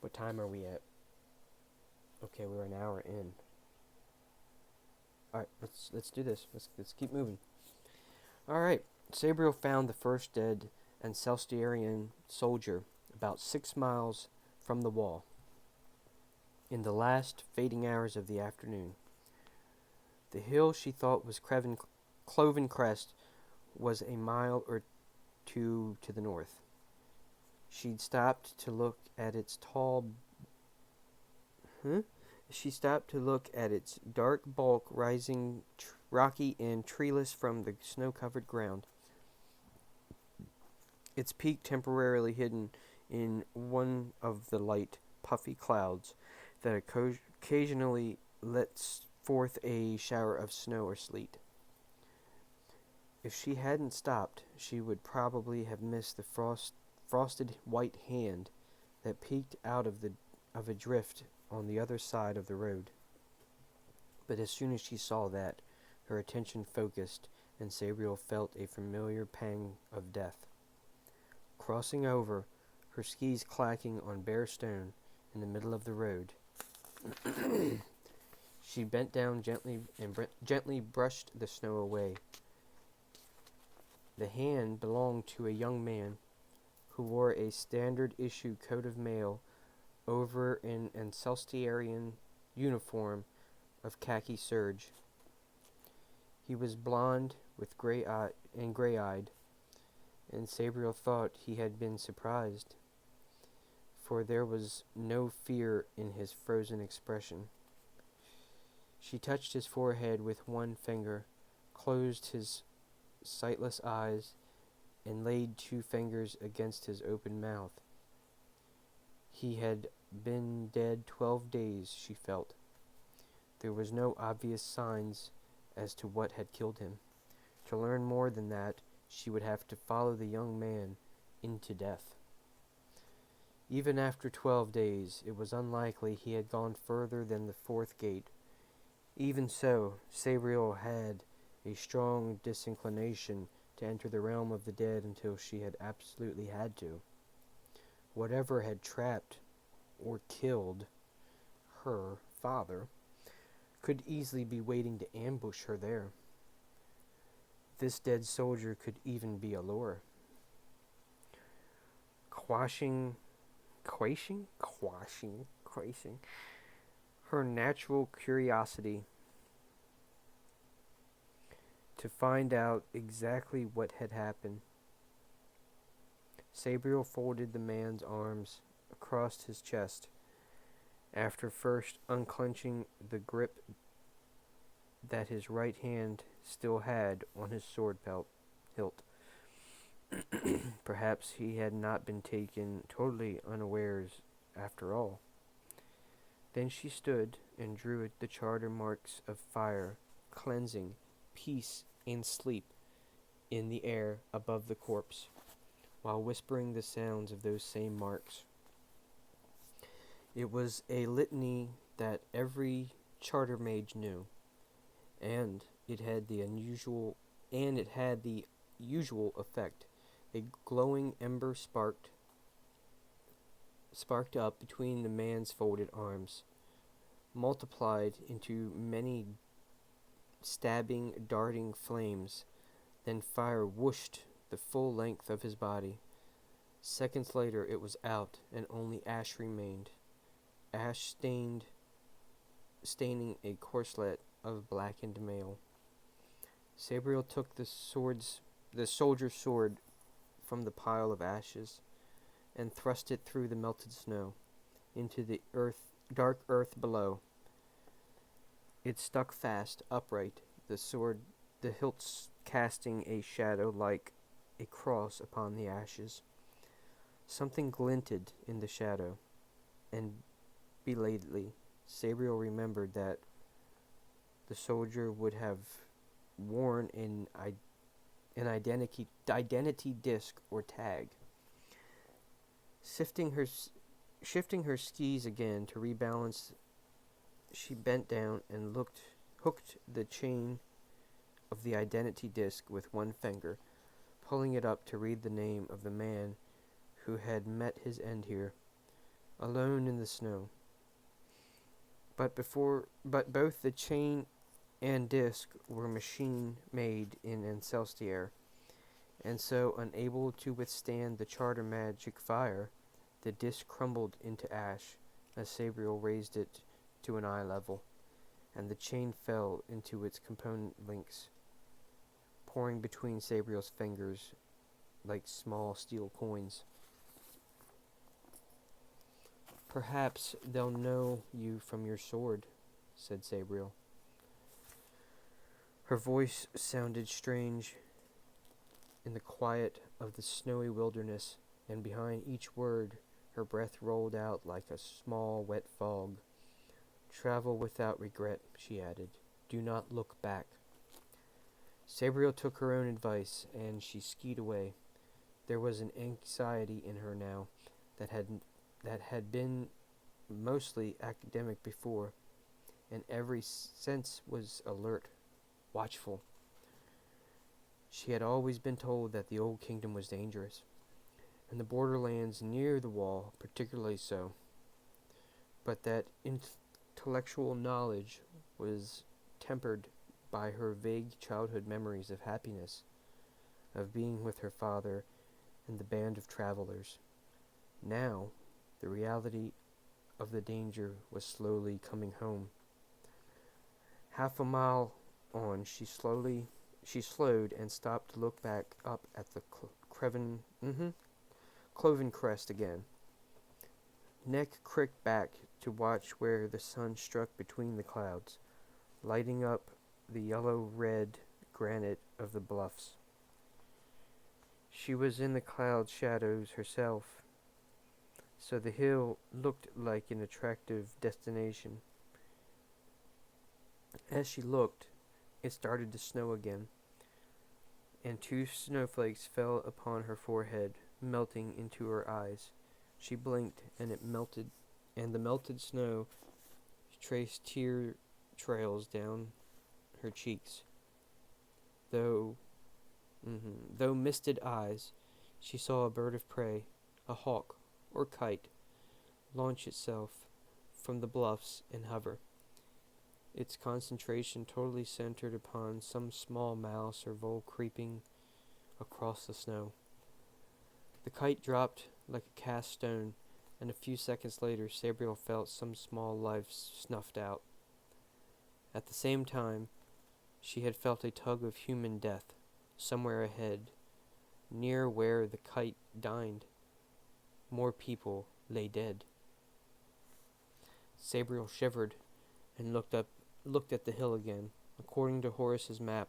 What time are we at? Okay, we're an hour in. Alright, let's do this. Let's keep moving. Alright. Sabriel found the first dead Ancestarian soldier about 6 miles from the wall in the last fading hours of the afternoon. The hill she thought was Cloven Crest was a mile or two to the north. She'd stopped to look at its dark bulk rising rocky and treeless from the snow-covered ground. Its peak temporarily hidden in one of the light, puffy clouds that occasionally lets forth a shower of snow or sleet. If she hadn't stopped, she would probably have missed the frosted white hand that peeked out of a drift on the other side of the road. But as soon as she saw that, her attention focused, and Sabriel felt a familiar pang of death. Crossing over, her skis clacking on bare stone in the middle of the road, she bent down gently and gently brushed the snow away. The hand belonged to a young man who wore a standard-issue coat of mail over an Ancestarian uniform of khaki serge. He was blond with gray-eyed, and Sabriel thought he had been surprised, for there was no fear in his frozen expression. She touched his forehead with one finger, closed his sightless eyes, and laid 2 fingers against his open mouth. He had been dead 12 days, she felt. There was no obvious signs as to what had killed him. To learn more than that, she would have to follow the young man into death. Even after 12 days, it was unlikely he had gone further than the 4th gate. Even so, Sabriel had a strong disinclination to enter the realm of the dead until she had absolutely had to. Whatever had trapped or killed her father could easily be waiting to ambush her there. This dead soldier could even be a lure. Quashing her natural curiosity to find out exactly what had happened. Sabriel folded the man's arms across his chest, after first unclenching the grip that his right hand still had on his sword hilt. Perhaps he had not been taken totally unawares after all. Then she stood and drew the charter marks of fire, cleansing, peace, and sleep in the air above the corpse, while whispering the sounds of those same marks. It was a litany that every charter mage knew, and it had the usual effect. A glowing ember sparked up between the man's folded arms, multiplied into many stabbing, darting flames. Then fire whooshed the full length of his body. Seconds later it was out, and only ash remained. Staining a corselet of blackened mail. Sabriel took the soldier's sword from the pile of ashes and thrust it through the melted snow into the dark earth below. It stuck fast, upright, the hilts casting a shadow like a cross upon the ashes. Something glinted in the shadow, and belatedly, Sabriel remembered that the soldier would have worn an identity disc or tag. Shifting her skis again to rebalance, she bent down and hooked the chain of the identity disc with one finger, pulling it up to read the name of the man who had met his end here, alone in the snow. But both the chain and disc were machine-made in Ancelstier, and so unable to withstand the charter magic fire, the disc crumbled into ash as Sabriel raised it to an eye level, and the chain fell into its component links, pouring between Sabriel's fingers like small steel coins. "Perhaps they'll know you from your sword," said Sabriel. Her voice sounded strange in the quiet of the snowy wilderness, and behind each word her breath rolled out like a small wet fog. "Travel without regret," she added. "Do not look back." Sabriel took her own advice, and she skied away. There was an anxiety in her now that had been mostly academic before, and every sense was alert, watchful. She had always been told that the Old Kingdom was dangerous, and the borderlands near the wall particularly so, but that intellectual knowledge was tempered by her vague childhood memories of happiness, of being with her father and the band of travelers. Now, the reality of the danger was slowly coming home. Half a mile on, she slowed and stopped to look back up at the cloven crest again. Neck cricked back to watch where the sun struck between the clouds, lighting up the yellow-red granite of the bluffs. She was in the cloud shadows herself, so the hill looked like an attractive destination. As she looked, it started to snow again, and 2 snowflakes fell upon her forehead, melting into her eyes. She blinked, and the melted snow traced tear trails down her cheeks. Though misted eyes, she saw a bird of prey, a hawk or kite, launch itself from the bluffs and hover, its concentration totally centered upon some small mouse or vole creeping across the snow. The kite dropped like a cast stone, and a few seconds later Sabriel felt some small life snuffed out. At the same time, she had felt a tug of human death somewhere ahead, near where the kite dined. More people lay dead. Sabriel shivered and looked at the hill again. According to Horace's map,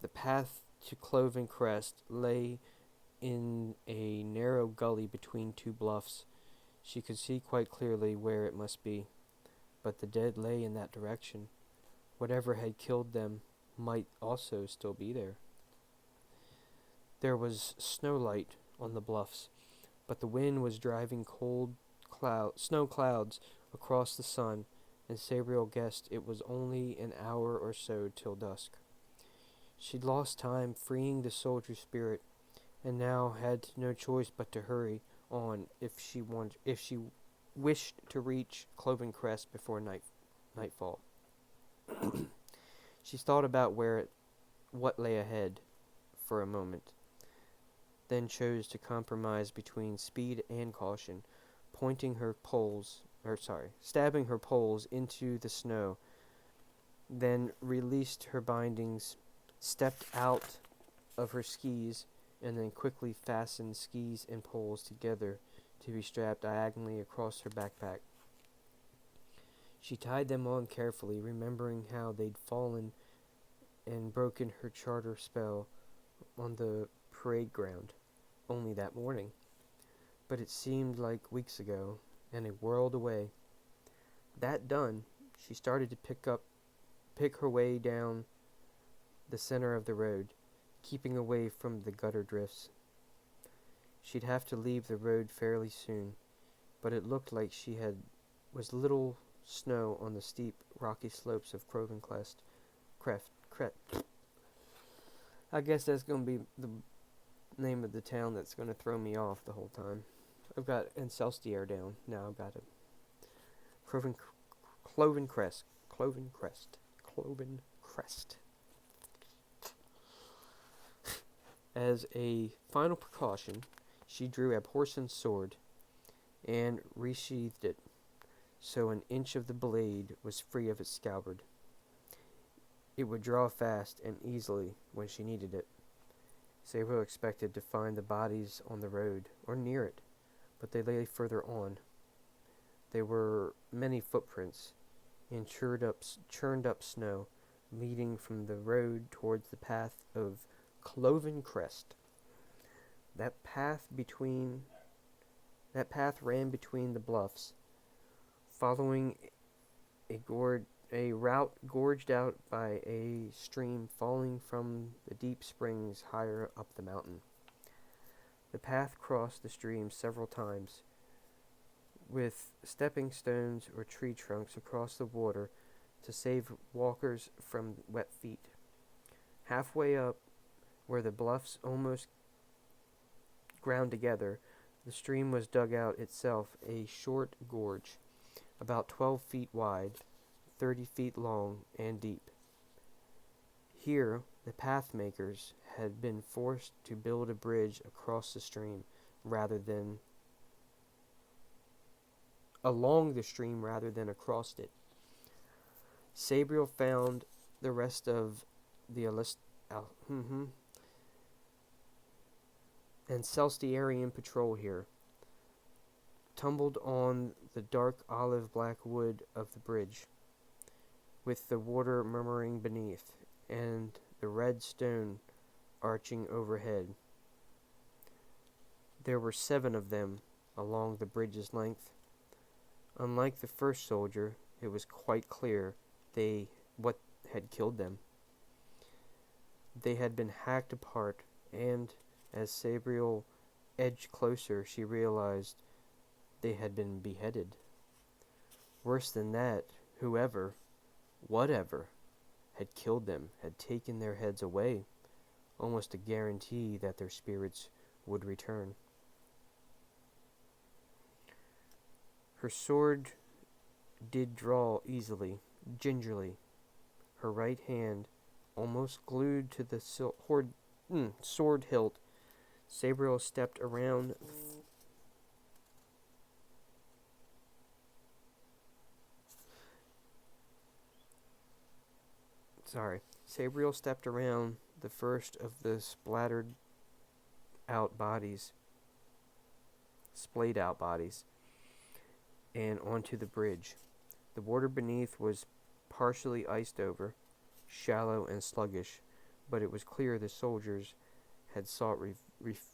the path to Cloven Crest lay in a narrow gully between 2 bluffs. She could see quite clearly where it must be, but the dead lay in that direction. Whatever had killed them might also still be there. There was snowlight on the bluffs, but the wind was driving cold snow clouds across the sun, and Sabriel guessed it was only an hour or so till dusk. She'd lost time freeing the soldier spirit, and now had no choice but to hurry on if she wished to reach Cloven Crest before nightfall. She thought about what lay ahead for a moment, then chose to compromise between speed and caution, stabbing her poles into the snow then released her bindings, stepped out of her skis, and then quickly fastened skis and poles together to be strapped diagonally across her backpack. She tied them on carefully, remembering how they'd fallen and broken her charter spell on the parade ground only that morning. But it seemed like weeks ago, and a world away. That done, she started to pick her way down the center of the road, keeping away from the gutter drifts. She'd have to leave the road fairly soon, but it looked like was little snow on the steep, rocky slopes of Crest. I guess that's going to be the name of the town that's going to throw me off the whole time. I've got Excelsior down. Now I've got Cloven Crest. As a final precaution, she drew a porcelain sword and resheathed it, so an inch of the blade was free of its scabbard. It would draw fast and easily when she needed it. Sabriel expected to find the bodies on the road, or near it, but they lay further on. There were many footprints in churned up snow, leading from the road towards the path of Cloven Crest. That path ran between the bluffs, following a route gorged out by a stream falling from the deep springs higher up the mountain. The path crossed the stream several times, with stepping stones or tree trunks across the water to save walkers from wet feet. Halfway up, where the bluffs almost ground together, the stream was dug out itself a short gorge, about 12 feet wide, 30 feet long and deep. Here, the path makers had been forced to build a bridge across the stream along the stream rather than across it. Sabriel found the rest of the Celestiarian patrol here, tumbled on the dark olive-black wood of the bridge, with the water murmuring beneath, and the red stone arching overhead. There were 7 of them along the bridge's length. Unlike the first soldier, it was quite clear what had killed them. They had been hacked apart, and as Sabriel edged closer, she realized they had been beheaded. Worse than that, whatever had killed them had taken their heads away, almost a guarantee that their spirits would return. Her sword did draw easily, gingerly, her right hand almost glued to the sword hilt. Sabriel stepped around Sabriel stepped around the first of the splayed out bodies, and onto the bridge. The water beneath was partially iced over, shallow and sluggish, but it was clear the soldiers had sought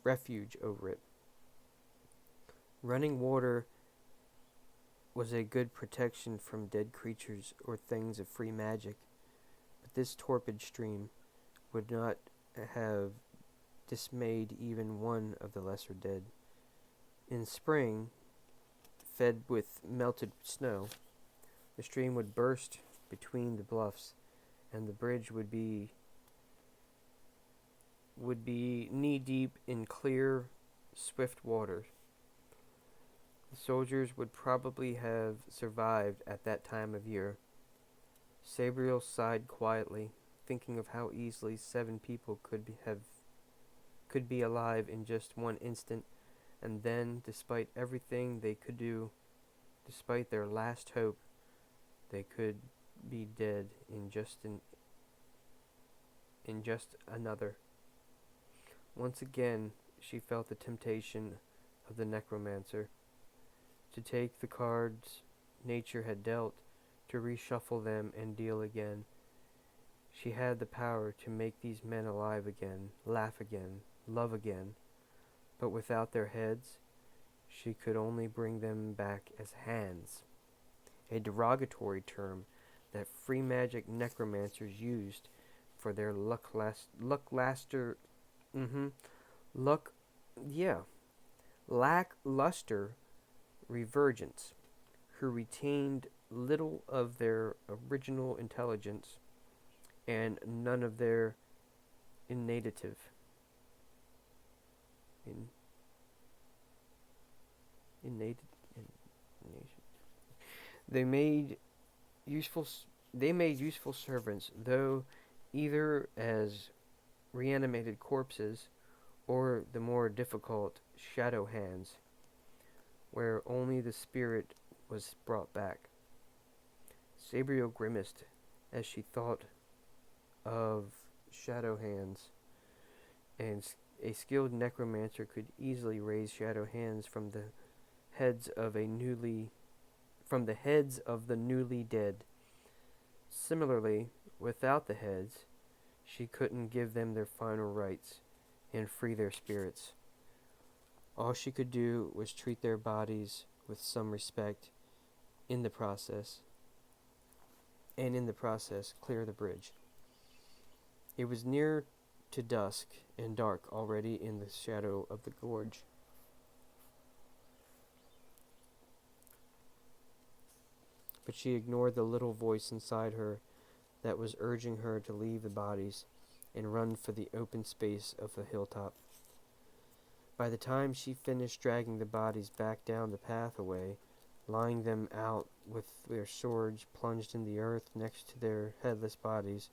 refuge over it. Running water was a good protection from dead creatures or things of free magic, but this torpid stream would not have dismayed even one of the lesser dead. In spring, fed with melted snow, the stream would burst between the bluffs, and the bridge would be knee-deep in clear, swift water. The soldiers would probably have survived at that time of year. Sabriel sighed quietly, thinking of how easily 7 people could be alive in just one instant, and then, despite everything they could do, despite their last hope, they could be dead in just another. Once again, she felt the temptation of the necromancer to take the cards nature had dealt, to reshuffle them and deal again. She had the power to make these men alive again, laugh again, love again, but without their heads, she could only bring them back as hands, a derogatory term that free magic necromancers used for their lackluster revergence, who retained little of their original intelligence and none of their innative. They made useful. They made useful servants, though either as reanimated corpses or the more difficult shadow hands, where only the spirit was brought back. Sabriel grimaced as she thought of shadow hands, and a skilled necromancer could easily raise shadow hands from the heads of the newly dead. Similarly, without the heads, she couldn't give them their final rites and free their spirits. All she could do was treat their bodies with some respect in the process, clear the bridge. It was near to dusk and dark already in the shadow of the gorge. But she ignored the little voice inside her that was urging her to leave the bodies and run for the open space of the hilltop. By the time she finished dragging the bodies back down the pathway, lying them out with their swords plunged in the earth next to their headless bodies,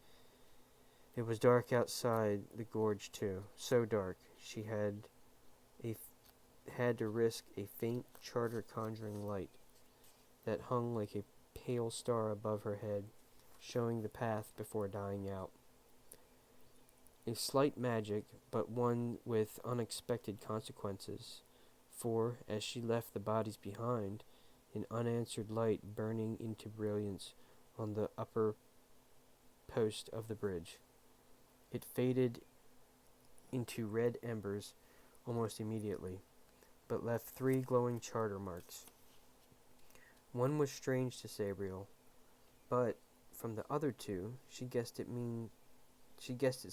it was dark outside the gorge too, so dark she had to risk a faint charter conjuring light that hung like a pale star above her head, showing the path before dying out. A slight magic, but one with unexpected consequences, for, as she left the bodies behind, an unanswered light burning into brilliance on the upper post of the bridge. It faded into red embers almost immediately, but left 3 glowing charter marks. One was strange to Sabriel, but from the other 2, she guessed its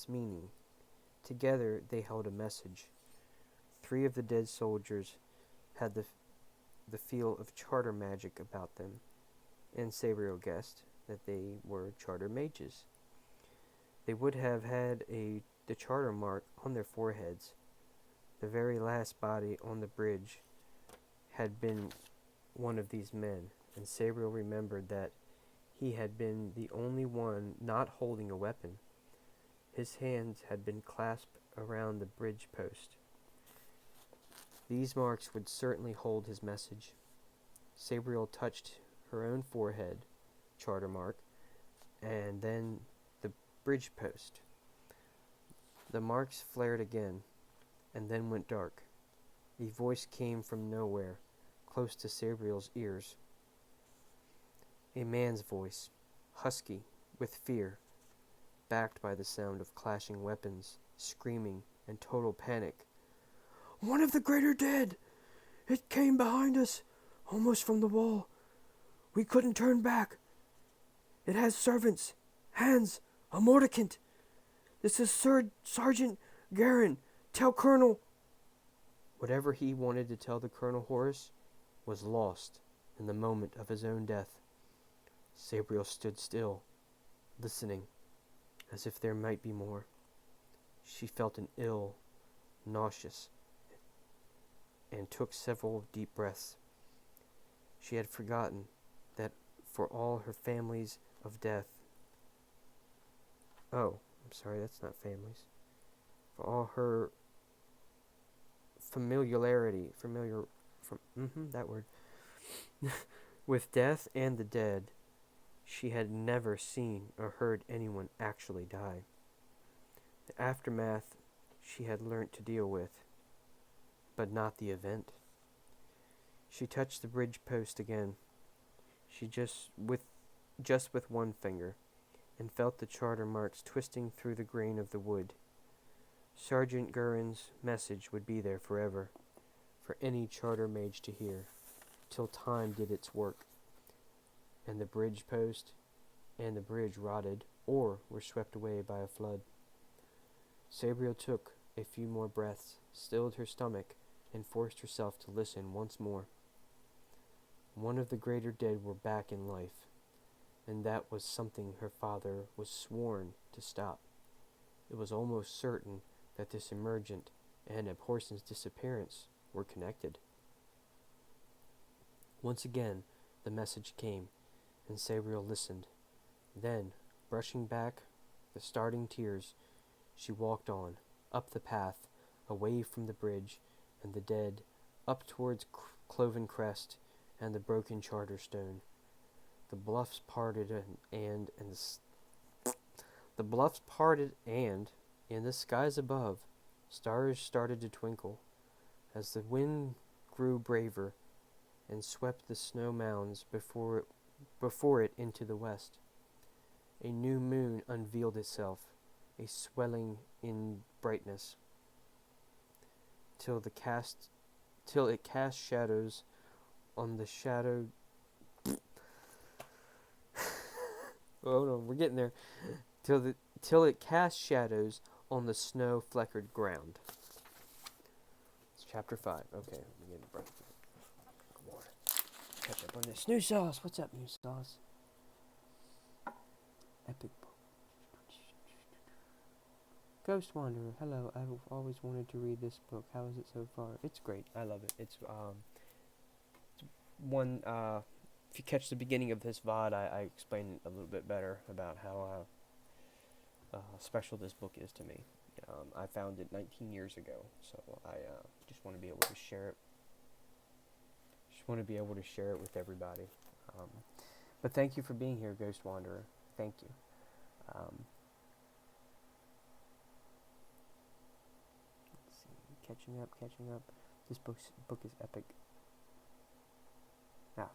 meaning. Together they held a message. 3 of the dead soldiers had the feel of charter magic about them, and Sabriel guessed that they were charter mages. They would have had the charter mark on their foreheads. The very last body on the bridge had been one of these men, and Sabriel remembered that he had been the only one not holding a weapon. His hands had been clasped around the bridge post. These marks would certainly hold his message. Sabriel touched her own forehead, charter mark, and then the bridge post. The marks flared again, and then went dark. A voice came from nowhere, close to Sabriel's ears. A man's voice, husky, with fear, backed by the sound of clashing weapons, screaming, and total panic. "One of the great are dead! It came behind us, almost from the wall. We couldn't turn back. It has servants, hands, a mordicant. This is Sergeant Garin. Tell Colonel..." Whatever he wanted to tell the Colonel Horace was lost in the moment of his own death. Sabriel stood still, listening, as if there might be more. She felt nauseous, and took several deep breaths. She had forgotten that for all her families of death... Oh, I'm sorry, that's not families. For all her that word, with death and the dead, She had never seen or heard anyone actually die. The aftermath she had learnt to deal with, but not the event. She touched the bridge post again. She just with one finger, and felt the charter marks twisting through the grain of the wood. Sergeant Guerin's message would be there forever, for any charter mage to hear, till time did its work, and the bridge post and the bridge rotted or were swept away by a flood. Sabriel took a few more breaths, stilled her stomach, and forced herself to listen once more. One of the greater dead were back in life, and that was something her father was sworn to stop. It was almost certain that this emergent and Abhorson's disappearance were connected. Once again, the message came, and Sabriel listened. Then, brushing back the starting tears, she walked on, up the path, away from the bridge and the dead, up towards Cloven Crest and the broken charter stone. The bluffs parted and in the skies above, stars started to twinkle as the wind grew braver and swept the snow mounds before it into the west. A new moon unveiled itself, a swelling in brightness, till it cast shadows on the shadow. Oh no, we're getting there. Till it cast shadows on the snow-fleckered ground. It's chapter 5. Okay, let me get a breath. More. Catch up on this. New Sauce, what's up, New Sauce? Epic book. Ghost Wanderer, hello. I've always wanted to read this book. How is it so far? It's great. I love it. It's one. If you catch the beginning of this VOD, I explain a little bit better about how special this book is to me. I found it 19 years ago, so I just want to be able to share it. Just want to be able to share it with everybody. But thank you for being here, Ghost Wanderer. Thank you. Let's see. Catching up. This book is epic.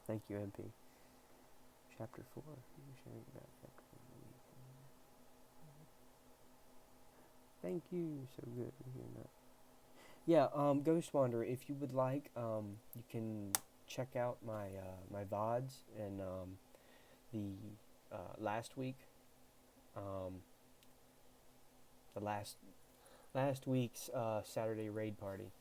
Thank you, MP. Chapter 4. Thank you. So good hearing that. Yeah, Ghost Wanderer, if you would like, you can check out my VODs and the last week. The last week's Saturday raid party.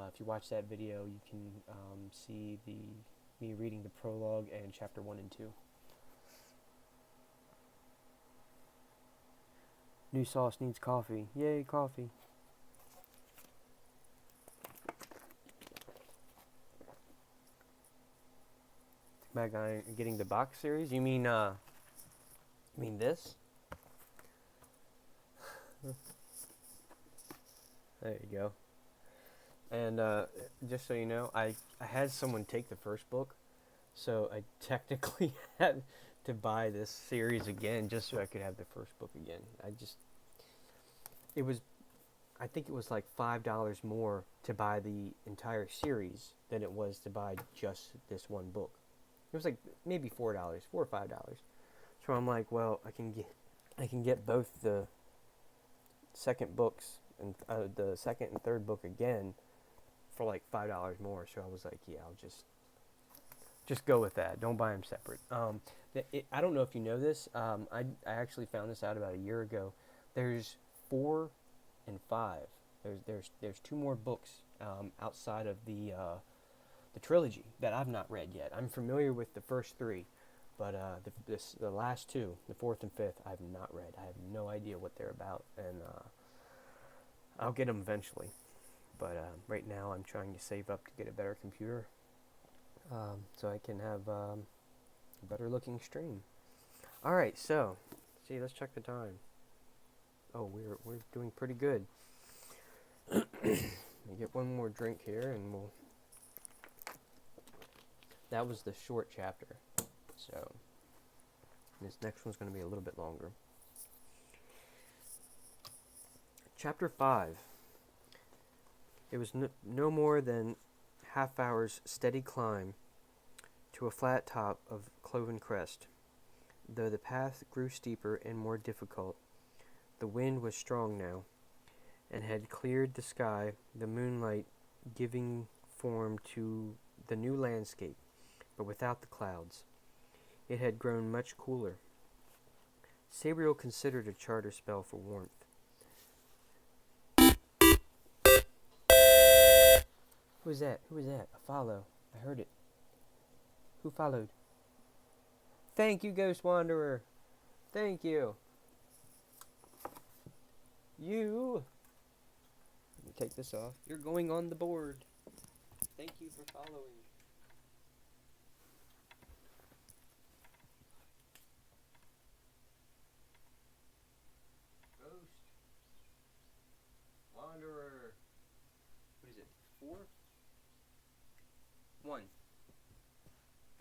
If you watch that video, you can see me reading the prologue and chapter 1 and 2. New Sauce needs coffee. Yay, coffee. Back on getting the box series? You mean this? There you go. And just so you know, I had someone take the first book, so I technically had to buy this series again just so I could have the first book again. I think it was like $5 more to buy the entire series than it was to buy just this one book. It was like maybe $4 or $5. So I'm like, well, I can get both the second books and the second and third book again for like $5 more. So I was like, yeah, I'll just go with that. Don't buy them separate. I don't know if you know this. I actually found this out about a year ago. There's 4 and 5. There's 2 more books outside of the trilogy that I've not read yet. I'm familiar with the first 3, but the last 2, the 4th and 5th, I have not read. I have no idea what they're about, and I'll get them eventually. But right now, I'm trying to save up to get a better computer, so I can have a better looking stream. All right, so let's check the time. Oh, we're doing pretty good. Let me get one more drink here, and we'll. That was the short chapter, so This next one's going to be a little bit longer. Chapter 5. It was no more than half hour's steady climb to a flat top of Cloven Crest. Though the path grew steeper and more difficult, the wind was strong now, and had cleared the sky, the moonlight giving form to the new landscape, but without the clouds. It had grown much cooler. Sabriel considered a charter spell for warmth. Who was that? Who was that? A follow. I heard it. Who followed? Thank you, Ghost Wanderer. Thank you. You. Let me take this off. You're going on the board. Thank you for following. Ghost Wanderer. What is it? 4? 1.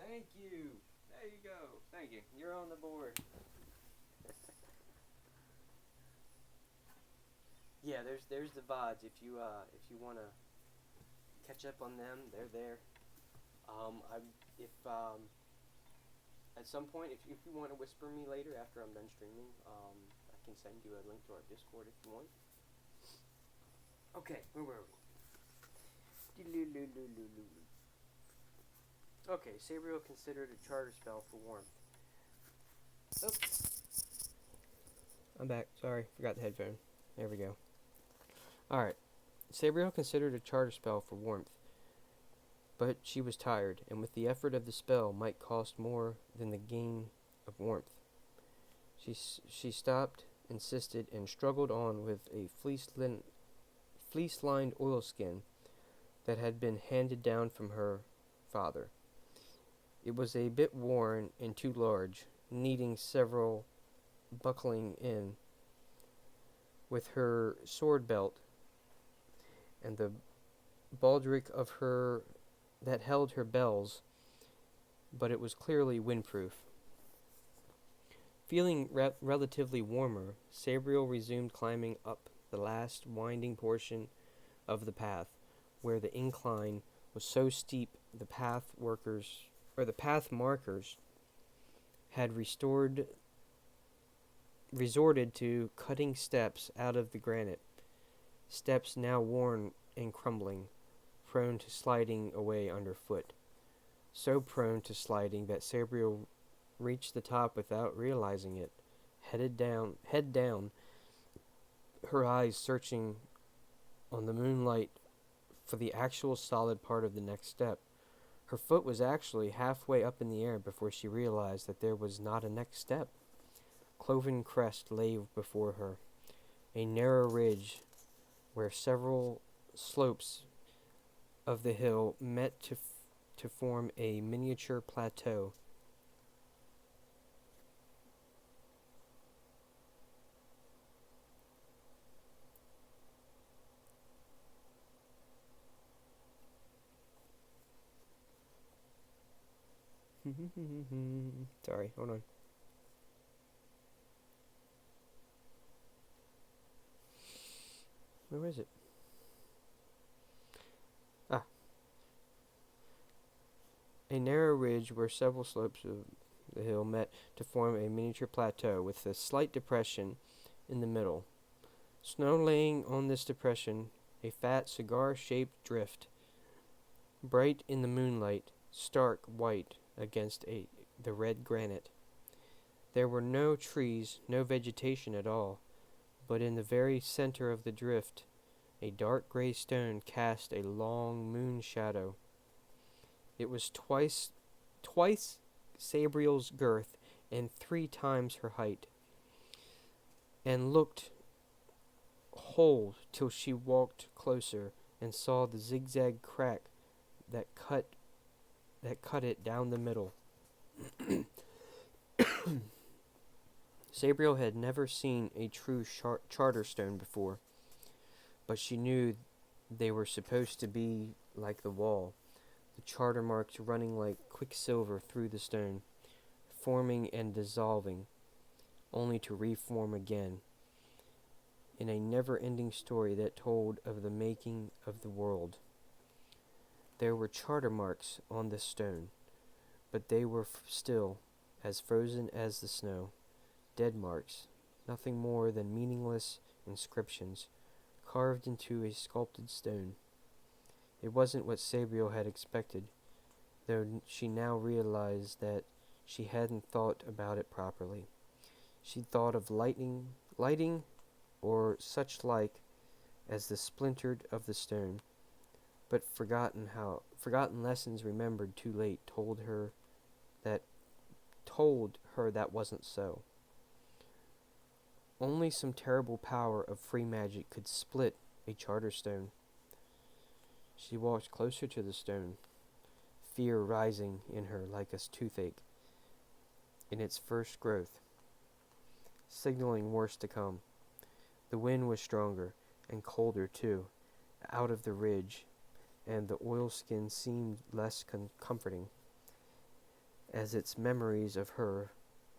Thank you. There you go. Thank you. You're on the board. Yeah, there's the VODs. If you wanna catch up on them, they're there. At some point, if you want to whisper me later after I'm done streaming, I can send you a link to our Discord if you want. Okay, where were we? Okay, Sabriel considered a charter spell for warmth. Oh. I'm back. Sorry, forgot the headphone. There we go. Alright. Sabriel considered a charter spell for warmth, but she was tired, and with the effort of the spell might cost more than the gain of warmth. She stopped, insisted, and struggled on with a fleece-lined oilskin that had been handed down from her father. It was a bit worn and too large, needing several buckling in. With her sword belt and the baldric of her that held her bells, but it was clearly windproof. Feeling relatively warmer, Sabriel resumed climbing up the last winding portion of the path, where the incline was so steep the path markers had resorted to cutting steps out of the granite, steps now worn and crumbling, prone to sliding away underfoot. So prone to sliding that Sabriel reached the top without realizing it, head down, her eyes searching on the moonlight for the actual solid part of the next step. Her foot was actually halfway up in the air before she realized that there was not a next step. Cloven Crest lay before her, a narrow ridge where several slopes of the hill met to form a miniature plateau. Sorry, hold on. Where is it? Ah. A narrow ridge where several slopes of the hill met to form a miniature plateau with a slight depression in the middle. Snow laying on this depression, a fat cigar-shaped drift, bright in the moonlight, stark white against the red granite. There were no trees, no vegetation at all, but in the very center of the drift, a dark gray stone cast a long moon shadow. It was twice Sabriel's girth and 3 times her height, and looked whole till she walked closer and saw the zigzag crack that cut it down the middle. Sabriel had never seen a true charter stone before, but she knew they were supposed to be like the wall, the charter marks running like quicksilver through the stone, forming and dissolving, only to reform again, in a never-ending story that told of the making of the world. There were charter marks on this stone, but they were still as frozen as the snow, dead marks, nothing more than meaningless inscriptions, carved into a sculpted stone. It wasn't what Sabriel had expected, though she now realized that she hadn't thought about it properly. She'd thought of lighting, or such like as the splintered of the stone, but forgotten lessons remembered too late told her that wasn't so. Only some terrible power of free magic could split a charter stone. She walked closer to the stone, fear rising in her like a toothache in its first growth, signaling worse to come. The wind was stronger and colder too, out of the ridge, and the oilskin seemed less comforting, as its memories of her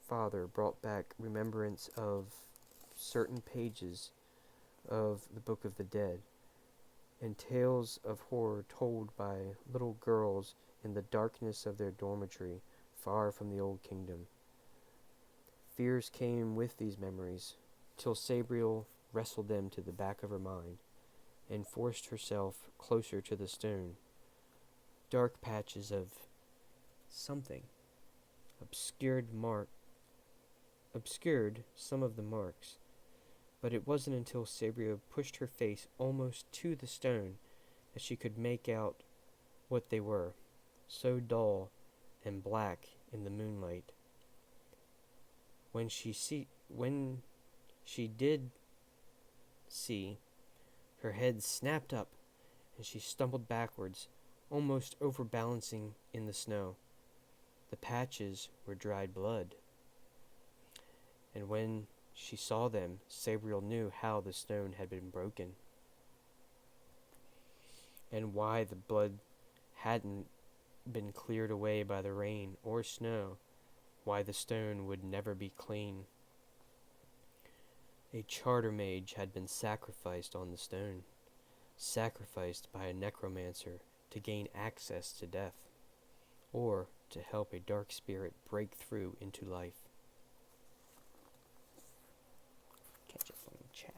father brought back remembrance of certain pages of the Book of the Dead, and tales of horror told by little girls in the darkness of their dormitory far from the old kingdom. Fears came with these memories, till Sabriel wrestled them to the back of her mind, and forced herself closer to the stone. Dark patches of something obscured some of the marks, but it wasn't until Sabriel pushed her face almost to the stone that she could make out what they were, so dull and black in the moonlight. When she did see, her head snapped up, and she stumbled backwards, almost overbalancing in the snow. The patches were dried blood. And when she saw them, Sabriel knew how the stone had been broken, and why the blood hadn't been cleared away by the rain or snow, why the stone would never be clean. A charter mage had been sacrificed on the stone, sacrificed by a necromancer to gain access to death, or to help a dark spirit break through into life. Catch up on the chat.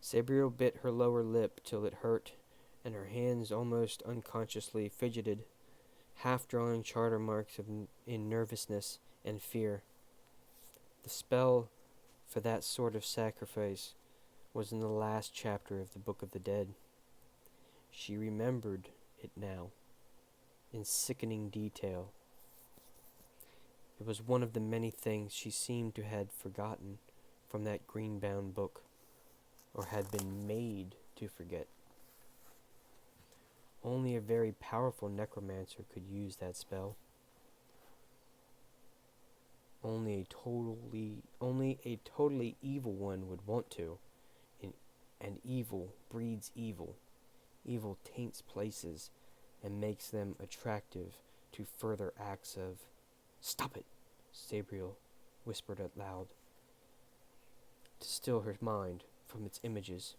Sabriel bit her lower lip till it hurt, and her hands almost unconsciously fidgeted, half drawing charter marks in nervousness and fear. The spell for that sort of sacrifice was in the last chapter of the Book of the Dead. She remembered it now, in sickening detail. It was one of the many things she seemed to have forgotten from that green-bound book, or had been made to forget. Only a very powerful necromancer could use that spell. Only a totally evil one would want to. And evil breeds evil. Evil taints places and makes them attractive to further acts of... "Stop it!" Sabriel whispered out loud, to still her mind from its images.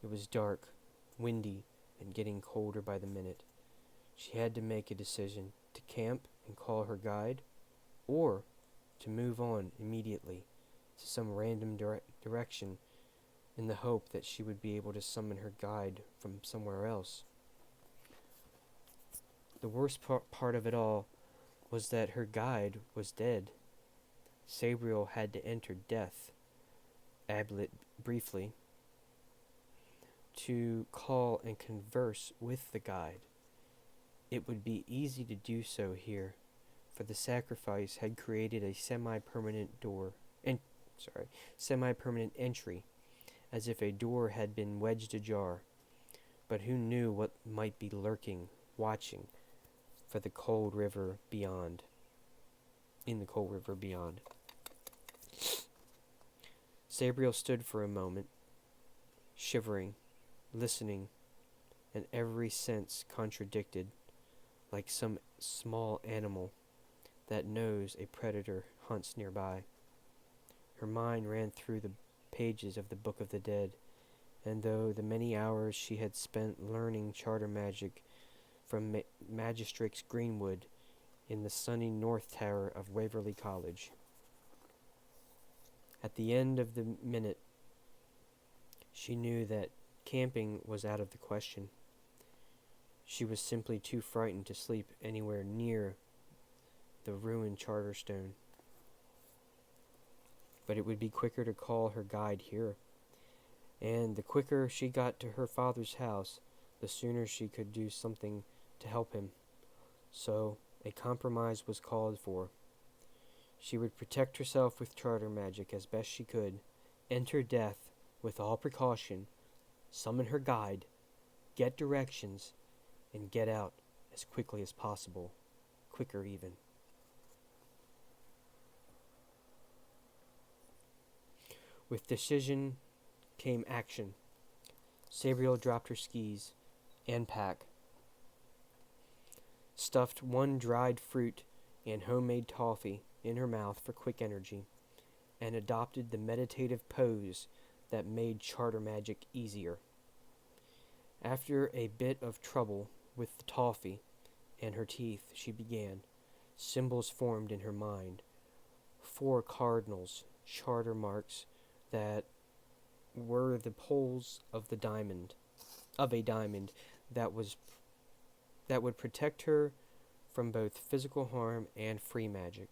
It was dark, windy, and getting colder by the minute. She had to make a decision: to camp and call her guide, or to move on immediately to some random direction in the hope that she would be able to summon her guide from somewhere else. The worst part of it all was that her guide was dead. Sabriel had to enter death, albeit briefly, to call and converse with the guide. It would be easy to do so here, for the sacrifice had created a semi-permanent entry, as if a door had been wedged ajar. But who knew what might be lurking, watching, for the cold river beyond. In the cold river beyond. Sabriel stood for a moment, shivering, listening, and every sense contradicted, like some small animal that knows a predator hunts nearby. Her mind ran through the pages of the Book of the Dead, and though the many hours she had spent learning charter magic from Magistrix Greenwood in the sunny North Tower of Waverley College, at the end of the minute, she knew that camping was out of the question. She was simply too frightened to sleep anywhere near the ruined Charterstone. But it would be quicker to call her guide here, and the quicker she got to her father's house, the sooner she could do something to help him. So a compromise was called for. She would protect herself with charter magic as best she could, enter death with all precaution, summon her guide, get directions, and get out as quickly as possible, quicker even. With decision came action. Sabriel dropped her skis and pack, stuffed one dried fruit and homemade toffee in her mouth for quick energy, and adopted the meditative pose that made charter magic easier. After a bit of trouble with the toffee and her teeth, she began. Symbols formed in her mind. 4 cardinals, charter marks that were the poles of a diamond that would protect her from both physical harm and free magic.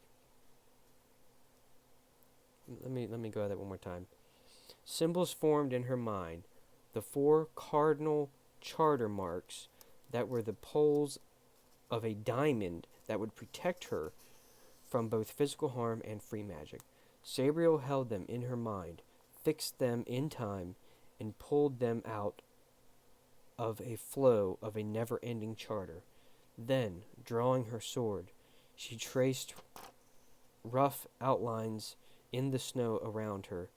Let me go at that one more time. Symbols formed in her mind, the 4 cardinal charter marks that were the poles of a diamond that would protect her from both physical harm and free magic. Sabriel held them in her mind, fixed them in time, and pulled them out of a flow of a never-ending charter. Then, drawing her sword, she traced rough outlines in the snow around her,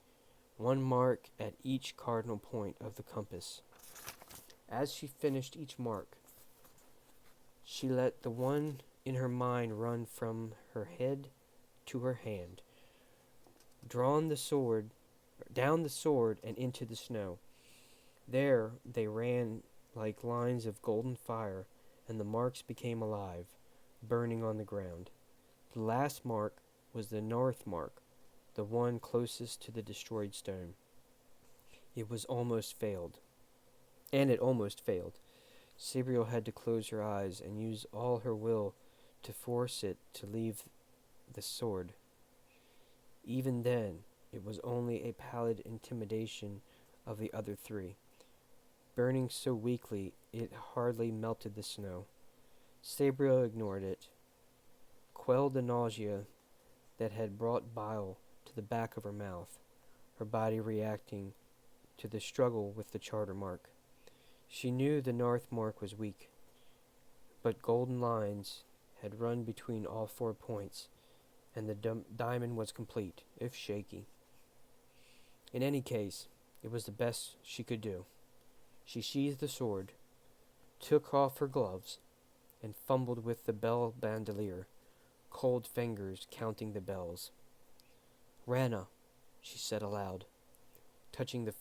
1 mark at each cardinal point of the compass. As she finished each mark, she let the one in her mind run from her head to her hand, down the sword and into the snow. There they ran like lines of golden fire, and the marks became alive, burning on the ground. The last mark was the north mark, the one closest to the destroyed stone. It almost failed. Sabriel had to close her eyes and use all her will to force it to leave the sword. Even then, it was only a pallid intimidation of the other 3, burning so weakly it hardly melted the snow. Sabriel ignored it, quelled the nausea that had brought bile to the back of her mouth, her body reacting to the struggle with the charter mark. She knew the north mark was weak, but golden lines had run between all 4 points, and the diamond was complete, if shaky. In any case, it was the best she could do. She sheathed the sword, took off her gloves, and fumbled with the bell bandolier, cold fingers counting the bells. "Rana," she said aloud, touching the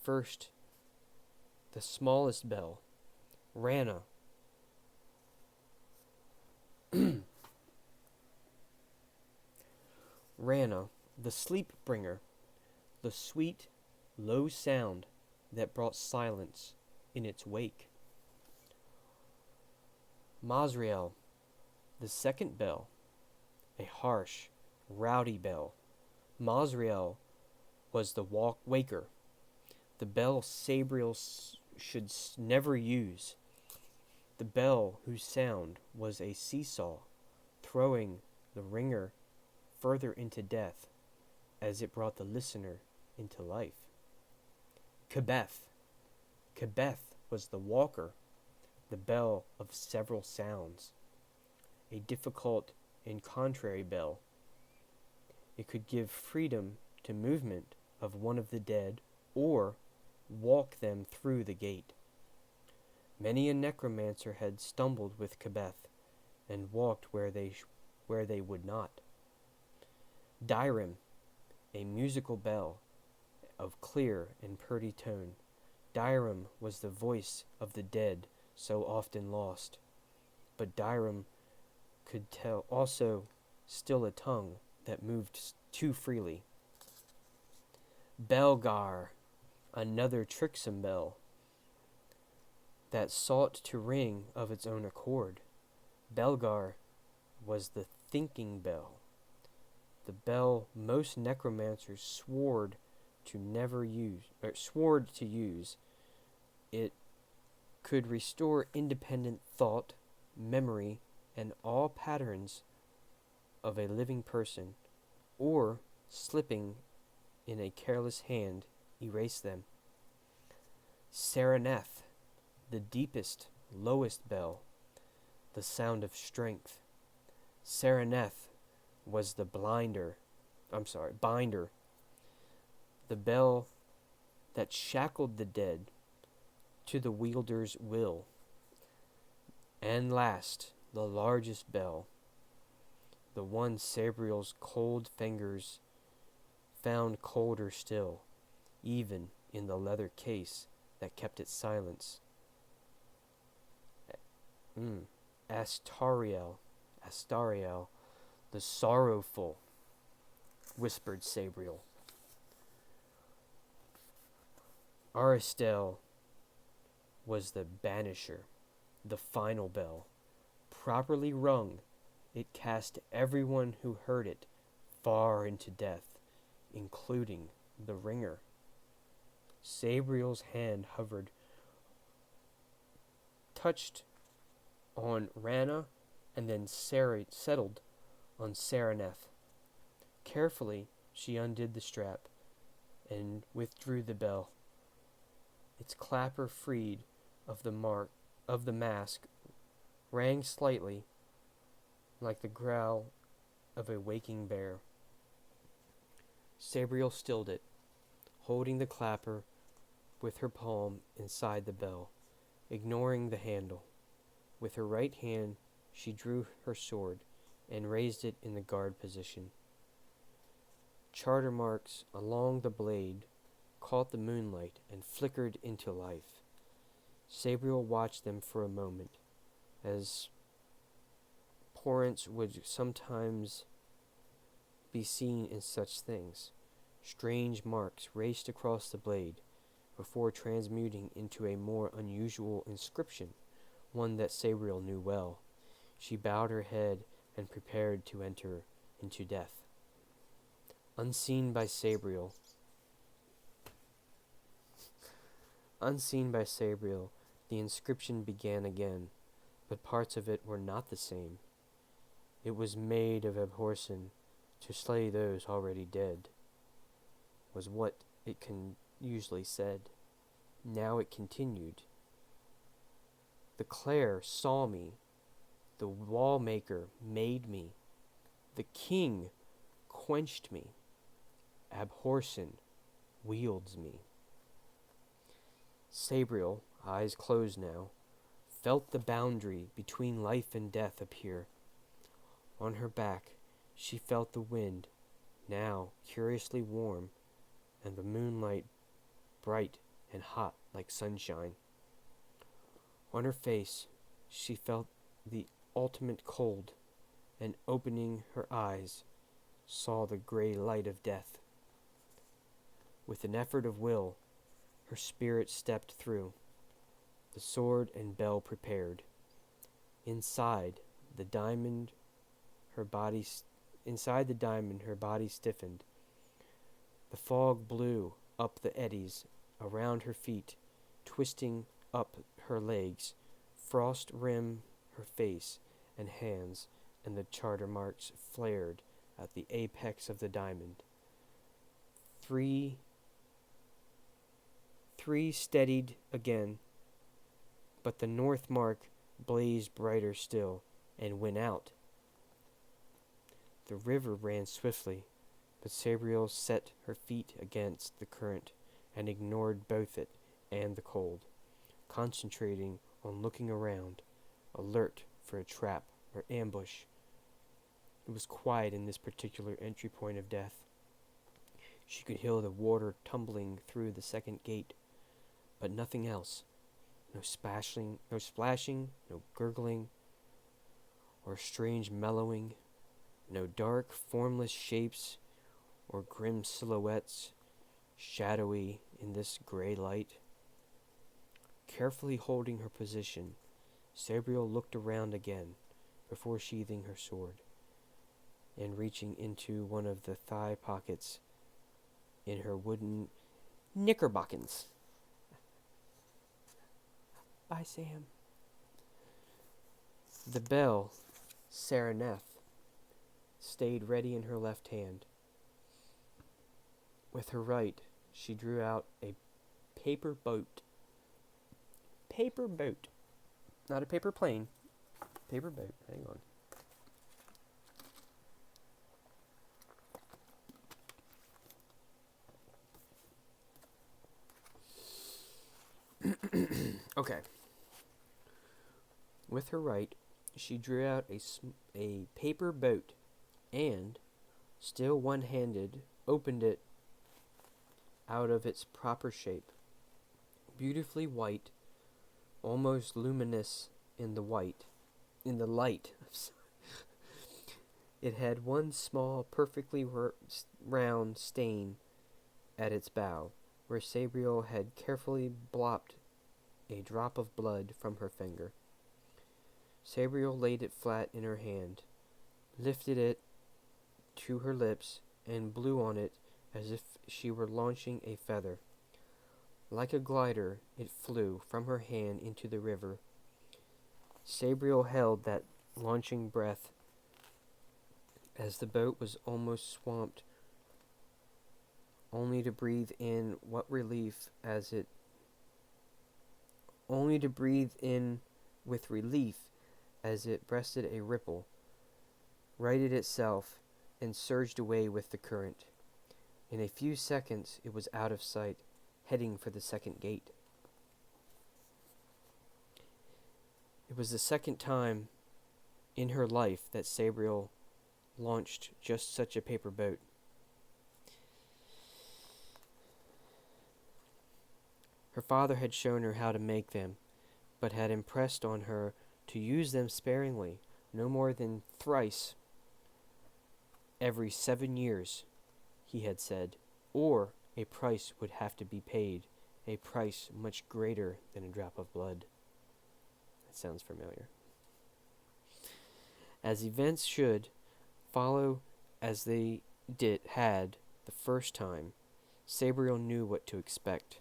smallest bell. "Rana." Rana, the sleep bringer, the sweet, low sound that brought silence in its wake. Masriel, the second bell, a harsh, rowdy bell. Masriel was the waker, the bell Sabriel should never use, the bell whose sound was a seesaw, throwing the ringer further into death as it brought the listener into life. Kebeth was the walker, the bell of several sounds. a difficult and contrary bell. It could give freedom to movement of one of the dead, or walk them through the gate. Many a necromancer had stumbled with Kebeth, and walked where they would not. Direm, a musical bell of clear and purty tone. Direm was the voice of the dead so often lost. But Direm could tell also still a tongue that moved too freely. Belgar, another tricksome bell that sought to ring of its own accord. Belgar was the thinking bell, the bell most necromancers swore to use. It could restore independent thought, memory, and all patterns of a living person, or, slipping in a careless hand, erase them. Sereneth, the deepest, lowest bell, the sound of strength. Sereneth was the binder, the bell that shackled the dead to the wielder's will. And last, the largest bell, the one Sabriel's cold fingers found colder still, even in the leather case that kept its silence. Astariel, the sorrowful, whispered Sabriel. Aristel was the banisher, the final bell. Properly rung, it cast everyone who heard it far into death, including the ringer. Sabriel's hand hovered, touched on Rana, and then settled on Sereneth. Carefully, she undid the strap and withdrew the bell. Its clapper, freed of the mask, rang slightly like the growl of a waking bear. Sabriel stilled it, holding the clapper with her palm inside the bell, ignoring the handle. With her right hand, she drew her sword and raised it in the guard position. Charter marks along the blade caught the moonlight and flickered into life. Sabriel watched them for a moment, as portents would sometimes be seen in such things. Strange marks raced across the blade before transmuting into a more unusual inscription, one that Sabriel knew well. She bowed her head and prepared to enter into death. Unseen by Sabriel, the inscription began again, but parts of it were not the same. It was made of abhorsen to slay those already dead, was what it usually said. Now it continued. The Clare saw me. The Wallmaker made me. The King quenched me. Abhorsen wields me. Sabriel, eyes closed now, felt the boundary between life and death appear. On her back, she felt the wind, now curiously warm, and the moonlight bright and hot like sunshine. On her face, she felt the ultimate cold, and opening her eyes, saw the gray light of death. With an effort of will, her spirit stepped through, the sword and bell prepared. Inside the diamond, her body stiffened. The fog blew up the eddies around her feet, twisting up her legs, frost rim her face and hands, and the charter marks flared at the apex of the diamond. Three steadied again, but the north mark blazed brighter still and went out The river ran swiftly, but Sabriel set her feet against the current and ignored both it and the cold, concentrating on looking around, alert for a trap or ambush. It was quiet in this particular entry point of death. She could hear the water tumbling through the second gate, but nothing else. No splashing, no gurgling, or strange mellowing. No dark, formless shapes or grim silhouettes, shadowy in this gray light. Carefully holding her position, Sabriel looked around again before sheathing her sword and reaching into one of the thigh pockets in her wooden knickerbockers. Bye, Sam. The bell, Sereneth, stayed ready in her left hand. With her right, she drew out a paper boat. Paper boat. Not a paper plane. Paper boat. Hang on. Okay. With her right, she drew out a paper boat and, still one-handed, opened it out of its proper shape. Beautifully white, almost luminous in the light. It had one small, perfectly round stain at its bow, where Sabriel had carefully blopped a drop of blood from her finger. Sabriel laid it flat in her hand, lifted it to her lips, and blew on it as if she were launching a feather. Like a glider, it flew from her hand into the river. Sabriel held that launching breath as the boat was almost swamped, only to breathe in with relief as it breasted a ripple, righted itself, and surged away with the current. In a few seconds it was out of sight, heading for the second gate. It was the second time in her life that Sabriel launched just such a paper boat. Her father had shown her how to make them, but had impressed on her to use them sparingly, no more than thrice every 7 years, he had said, or a price would have to be paid, a price much greater than a drop of blood. That sounds familiar. As events should follow as they had the first time, Sabriel knew what to expect.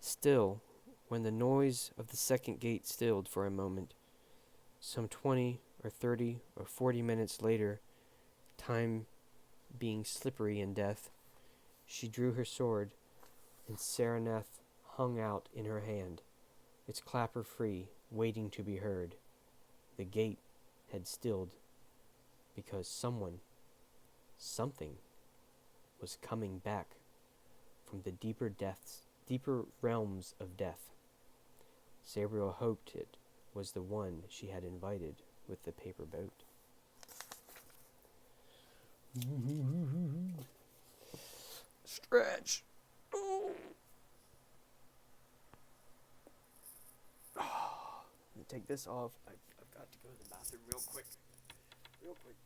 Still, when the noise of the second gate stilled for a moment, some 20 or 30 or 40 minutes later, time being slippery in death, she drew her sword, and Sereneth hung out in her hand, its clapper free, waiting to be heard. The gate had stilled because something was coming back from the deeper realms of death. Sabriel hoped it was the one she had invited with the paper boat. Stretch. Let me take this off. I've got to go to the bathroom real quick. Real quick.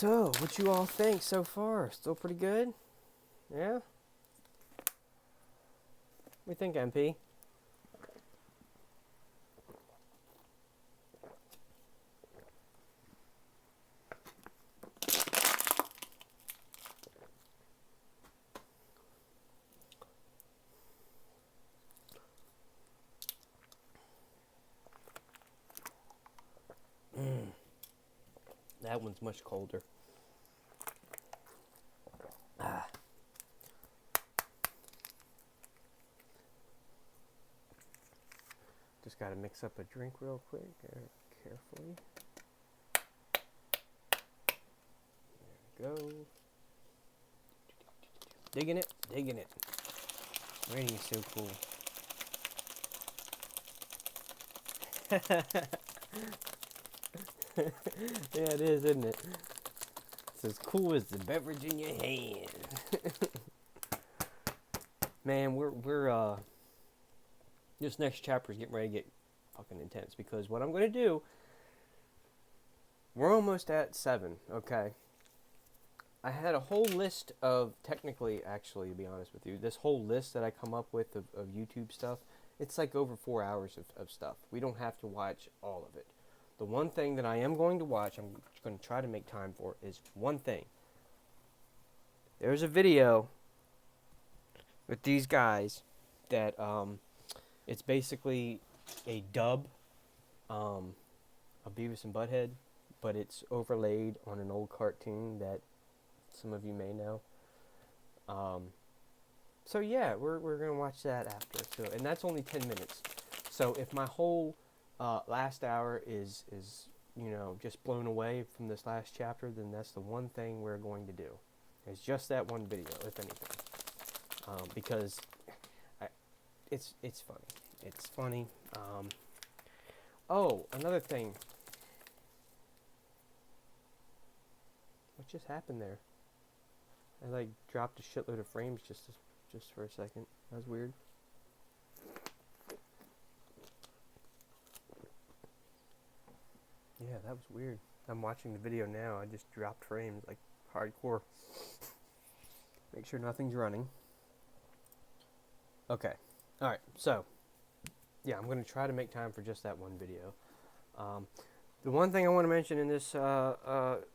So, what you all think so far? Still pretty good? Yeah? What do you think, MP? That one's much colder. Ah. Just gotta mix up a drink real quick, carefully. There we go. Digging it, digging it. Rating is so cool. Yeah, it is, isn't it? It's as cool as the beverage in your hand. Man, we're this next chapter is getting ready to get fucking intense, because what I'm gonna do, we're almost at 7, okay? I had a whole list of, technically, actually, to be honest with you, this whole list that I come up with of YouTube stuff, it's like over 4 hours of stuff. We don't have to watch all of it. The one thing that I am going to watch, I'm going to try to make time for, is one thing. There's a video with these guys that, it's basically a dub of Beavis and Butthead, but it's overlaid on an old cartoon that some of you may know. So yeah, we're gonna watch that after. So, and that's only 10 minutes. So if my whole last hour is just blown away from this last chapter, then that's the one thing we're going to do. It's just that one video, if anything, because it's funny. It's funny. Oh, another thing. What just happened there? I like dropped a shitload of frames just for a second. That was weird. Yeah, that was weird. I'm watching the video now. I just dropped frames like hardcore. Make sure nothing's running. Okay. Alright, so yeah, I'm going to try to make time for just that one video. The one thing I want to mention in this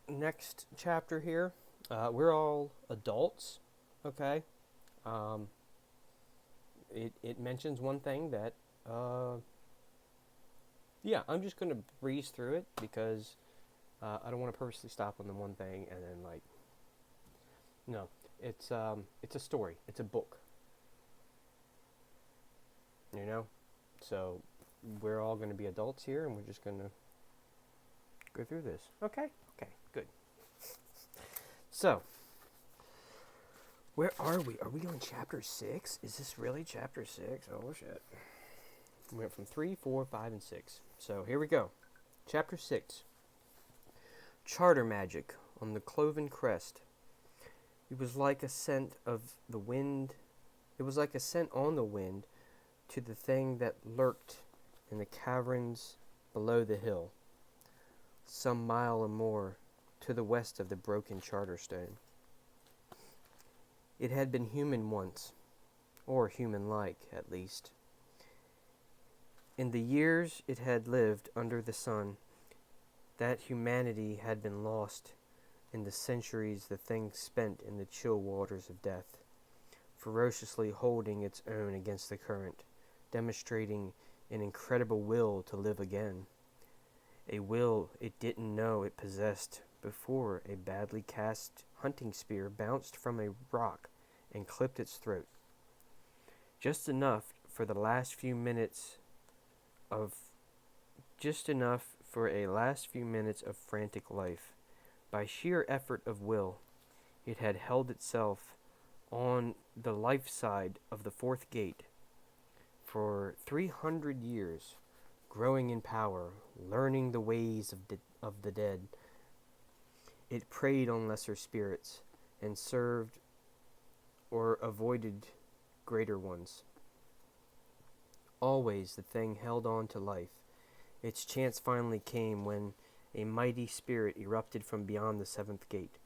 next chapter here, we're all adults, okay? It mentions one thing that, yeah, I'm just going to breeze through it because I don't want to purposely stop on the one thing and then, like, no. It's a story. It's a book. You know? So, we're all going to be adults here, and we're just going to go through this. Okay? Okay, good. So, where are we? Are we on chapter 6? Is this really chapter 6? Oh, shit. We went from 3, 4, 5, and 6. So, here we go. Chapter 6. Charter magic on the cloven crest. It was like a scent of the wind. It was like a scent on the wind to the thing that lurked in the caverns below the hill, some mile or more to the west of the broken charter stone. It had been human once, or human-like, at least. In the years it had lived under the sun, that humanity had been lost in the centuries the thing spent in the chill waters of death, ferociously holding its own against the current, demonstrating an incredible will to live again. A will it didn't know it possessed before a badly cast hunting spear bounced from a rock and clipped its throat. Just enough for a last few minutes of frantic life. By sheer effort of will, it had held itself on the life side of the fourth gate for 300 years, growing in power, learning the ways of the dead. It preyed on lesser spirits and served or avoided greater ones. Always the thing held on to life. Its chance finally came when A mighty spirit erupted from beyond the seventh gate,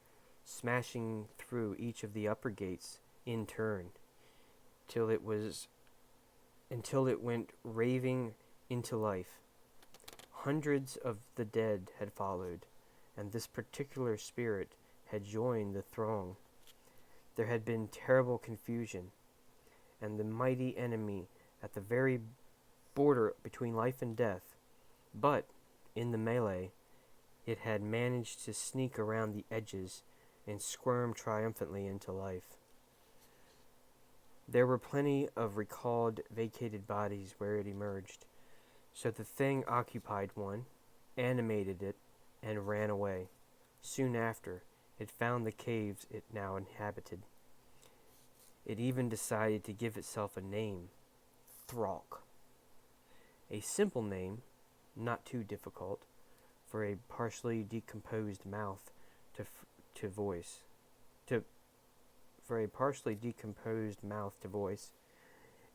smashing through each of the upper gates in turn, till it went raving into life. Hundreds of the dead had followed, and this particular spirit had joined the throng. There had been terrible confusion, and the mighty enemy at the very border between life and death, but, in the melee, it had managed to sneak around the edges and squirm triumphantly into life. There were plenty of recalled, vacated bodies where it emerged, so the thing occupied one, animated it, and ran away. Soon after, it found the caves it now inhabited. It even decided to give itself a name, Thralk. A simple name, not too difficult, for a partially decomposed mouth to voice.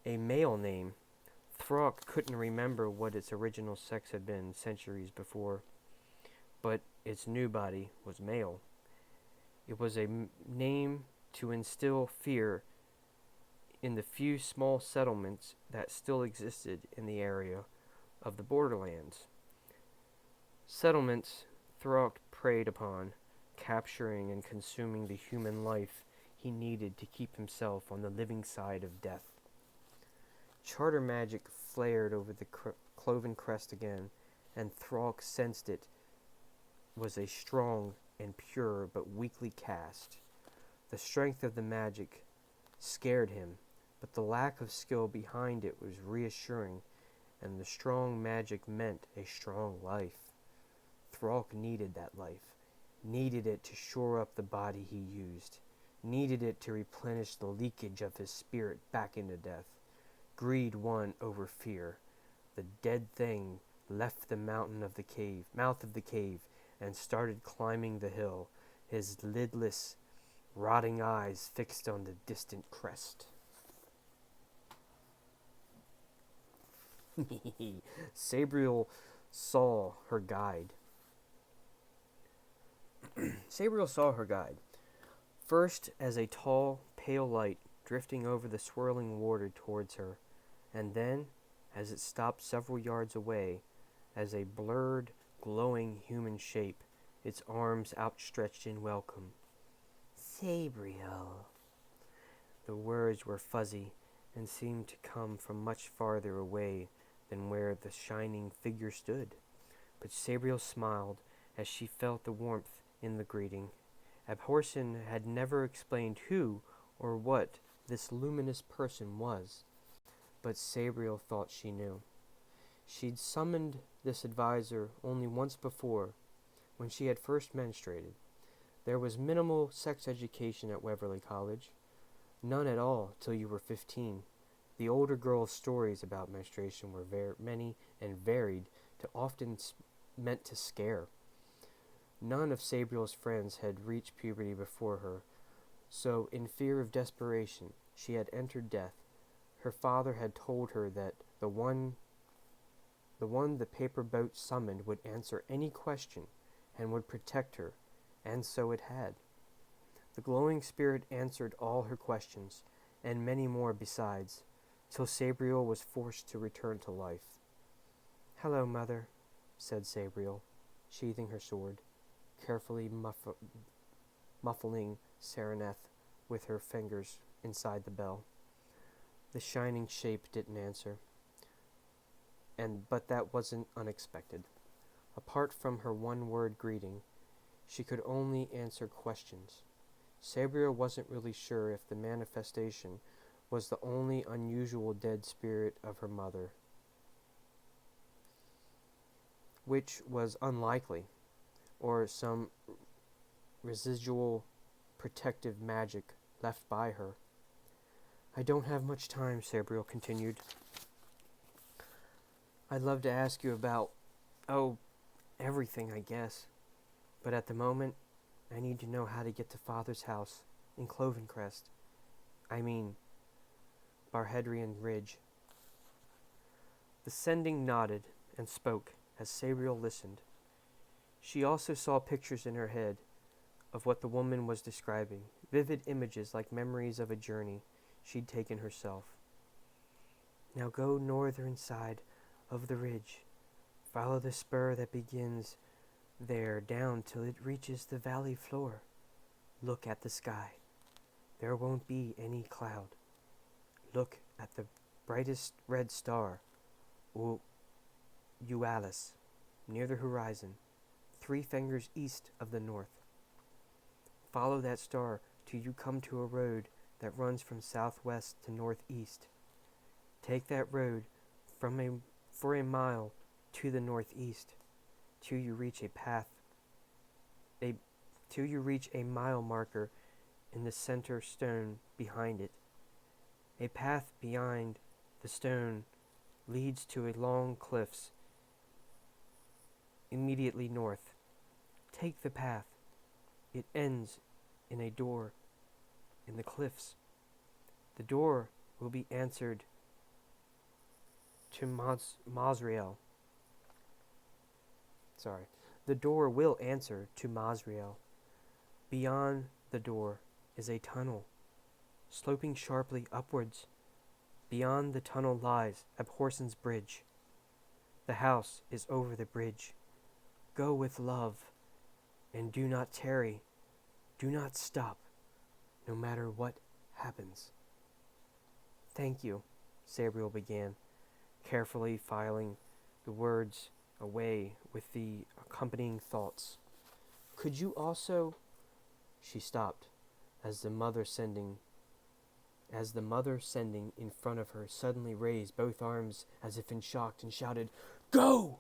A male name. Thralk couldn't remember what its original sex had been centuries before, but its new body was male. It was a name to instill fear in the few small settlements that still existed in the area of the borderlands. Settlements Thralk preyed upon, capturing and consuming the human life he needed to keep himself on the living side of death. Charter magic flared over the cloven crest again, and Thralk sensed it was a strong and pure but weakly cast. The strength of the magic scared him, but the lack of skill behind it was reassuring, and the strong magic meant a strong life. Thralk needed that life, needed it to shore up the body he used, needed it to replenish the leakage of his spirit back into death. Greed won over fear. The dead thing left the mouth of the cave, and started climbing the hill, his lidless, rotting eyes fixed on the distant crest. Sabriel saw her guide. Sabriel saw her guide, first as a tall, pale light drifting over the swirling water towards her, and then, as it stopped several yards away, as a blurred, glowing human shape, its arms outstretched in welcome. Sabriel. The words were fuzzy and seemed to come from much farther away than where the shining figure stood. But Sabriel smiled as she felt the warmth in the greeting. Abhorsen had never explained who or what this luminous person was, but Sabriel thought she knew. She'd summoned this advisor only once before, when she had first menstruated. There was minimal sex education at Waverly College, none at all till you were 15. The older girls' stories about menstruation were many and varied, to often meant to scare. None of Sabriel's friends had reached puberty before her, so in fear of desperation, she had entered death. Her father had told her that the one the paper boat summoned would answer any question and would protect her, and so it had. The glowing spirit answered all her questions, and many more besides, till Sabriel was forced to return to life. "Hello, Mother," said Sabriel, sheathing her sword, carefully muffling Sereneth with her fingers inside the bell. The shining shape didn't answer, but that wasn't unexpected. Apart from her one-word greeting, she could only answer questions. Sabriel wasn't really sure if the manifestation was the only unusual dead spirit of her mother, which was unlikely, or some residual protective magic left by her. "I don't have much time," Sabriel continued. "I'd love to ask you about, everything, I guess. But at the moment, I need to know how to get to Father's house in Clovencrest. I mean, Barhedrian Ridge." The sending nodded and spoke as Sabriel listened. She also saw pictures in her head of what the woman was describing, vivid images like memories of a journey she'd taken herself. Now go northern side of the ridge. Follow the spur that begins there down till it reaches the valley floor. Look at the sky. There won't be any cloud. Look at the brightest red star, Eualis, near the horizon, 3 fingers east of the north. Follow that star till you come to a road that runs from southwest to northeast. Take that road for a mile to the northeast till you reach a mile marker in the center stone behind it. A path behind the stone leads to a long cliffs immediately north. Take the path. It ends in a door in the cliffs. The door will be answered to Masriel. The door will answer to Masriel. Beyond the door is a tunnel, sloping sharply upwards. Beyond the tunnel lies Abhorson's bridge. The house is over the bridge. Go with love, and do not tarry. Do not stop, no matter what happens. Thank you, Sabriel began, carefully filing the words away with the accompanying thoughts. Could you also... She stopped, as the mother sending in front of her suddenly raised both arms as if in shock and shouted, "Go!"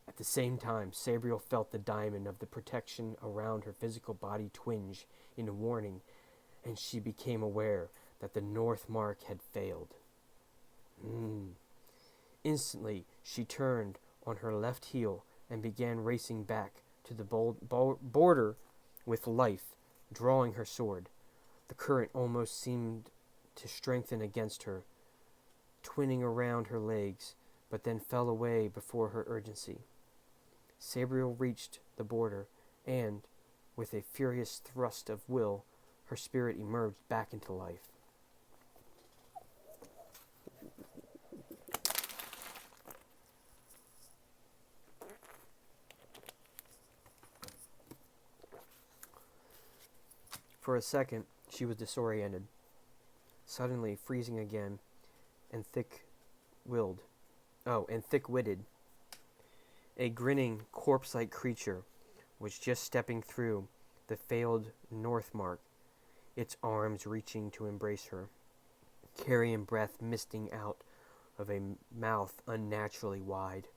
At the same time, Sabriel felt the diamond of the protection around her physical body twinge in warning, and she became aware that the north mark had failed. Instantly, she turned on her left heel and began racing back to the border with life, drawing her sword. The current almost seemed to strengthen against her, twinning around her legs, but then fell away before her urgency. Sabriel reached the border, and, with a furious thrust of will, her spirit emerged back into life. For a second, she was disoriented, suddenly freezing again, and thick-witted. A grinning, corpse-like creature was just stepping through the failed north mark, its arms reaching to embrace her, carrion breath misting out of a mouth unnaturally wide.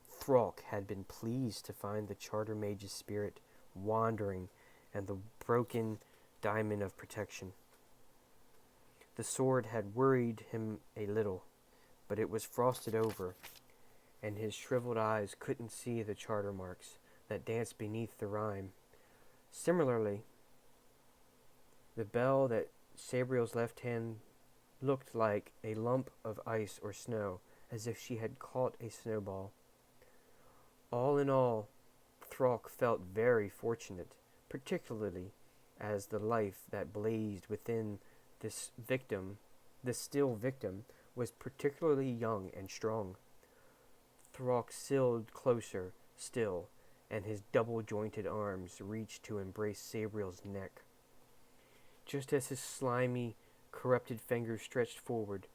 Thralk had been pleased to find the Charter Mage's spirit wandering and the broken diamond of protection. The sword had worried him a little, but it was frosted over, and his shriveled eyes couldn't see the charter marks that danced beneath the rime. Similarly, the bell that Sabriel's left hand looked like a lump of ice or snow, as if she had caught a snowball. All in all, Thralk felt very fortunate, particularly as the life that blazed within this still victim, was particularly young and strong. Thralk sidled closer still, and his double-jointed arms reached to embrace Sabriel's neck. Just as his slimy, corrupted fingers stretched forward,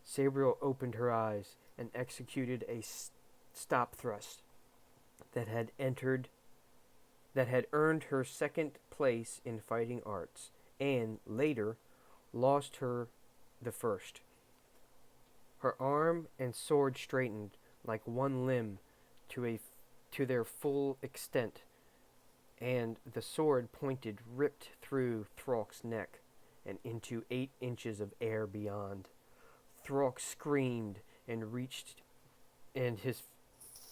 Sabriel opened her eyes and executed a stop thrust that had earned her second place in fighting arts, and, later, lost her the first. Her arm and sword straightened like one limb to their full extent, and the sword pointed ripped through Thralk's neck and into 8 inches of air beyond. Thralk screamed and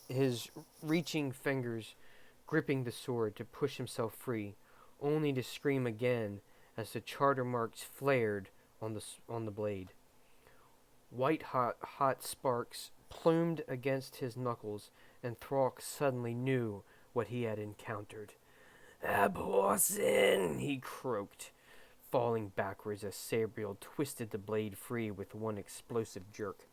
his reaching fingers gripping the sword to push himself free, only to scream again as the charter marks flared on the blade. White hot sparks plumed against his knuckles, and Thralk suddenly knew what he had encountered. "Abhorsen!" he croaked, falling backwards as Sabriel twisted the blade free with one explosive jerk.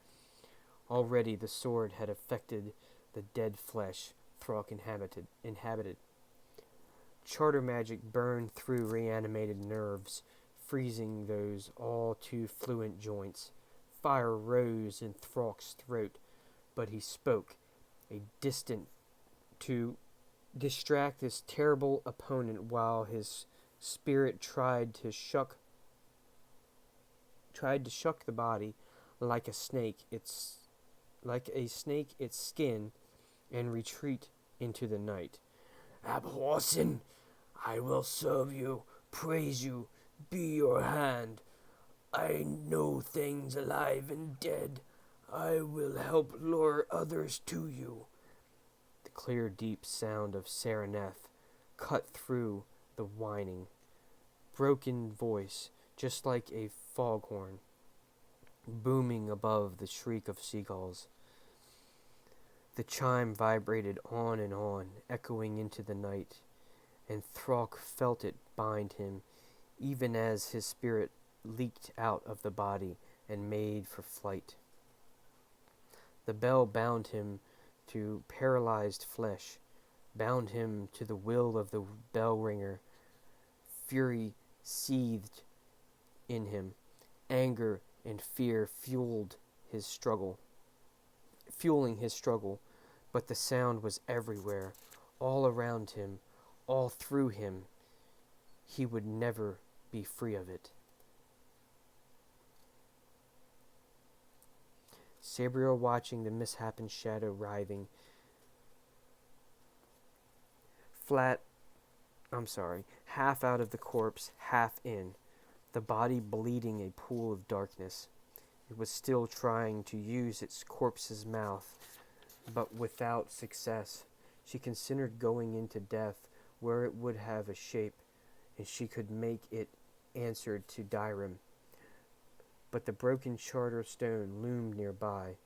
Already the sword had affected the dead flesh Throck inhabited. Charter magic burned through reanimated nerves, freezing those all too fluent joints. Fire rose in Throck's throat, but he spoke, a distant, to distract this terrible opponent while his spirit tried to shuck the body like a snake its skin and retreat into the night. "Abhorsen, I will serve you, praise you, be your hand. I know things alive and dead. I will help lure others to you." The clear, deep sound of Sereneth cut through the whining, broken voice, just like a foghorn, booming above the shriek of seagulls. The chime vibrated on, echoing into the night, and Throck felt it bind him, even as his spirit leaked out of the body and made for flight. The bell bound him to paralyzed flesh, bound him to the will of the bell ringer. Fury seethed in him. Anger and fear fueling his struggle. But the sound was everywhere, all around him, all through him. He would never be free of it. Sabriel, watching the misshapen shadow writhing, half out of the corpse, half in, the body bleeding a pool of darkness. It was still trying to use its corpse's mouth, but without success. She considered going into death, where it would have a shape, and she could make it answer to Direm. But the broken charter stone loomed nearby,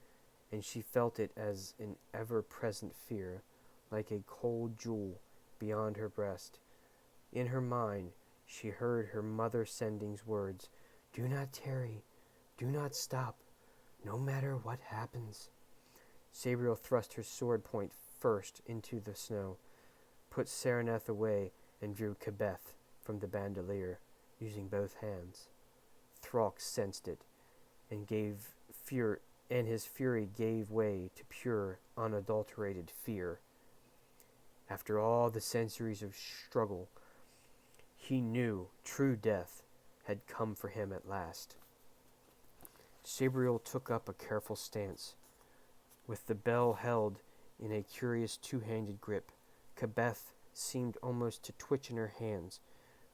and she felt it as an ever-present fear, like a cold jewel beyond her breast. In her mind, she heard her mother Sending's words, "Do not tarry, do not stop, no matter what happens." Sabriel thrust her sword point first into the snow, put Sereneth away, and drew Kebeth from the bandolier, using both hands. Throck sensed it, and his fury gave way to pure, unadulterated fear. After all the centuries of struggle, he knew true death had come for him at last. Sabriel took up a careful stance, with the bell held in a curious two-handed grip. Kebeth seemed almost to twitch in her hands,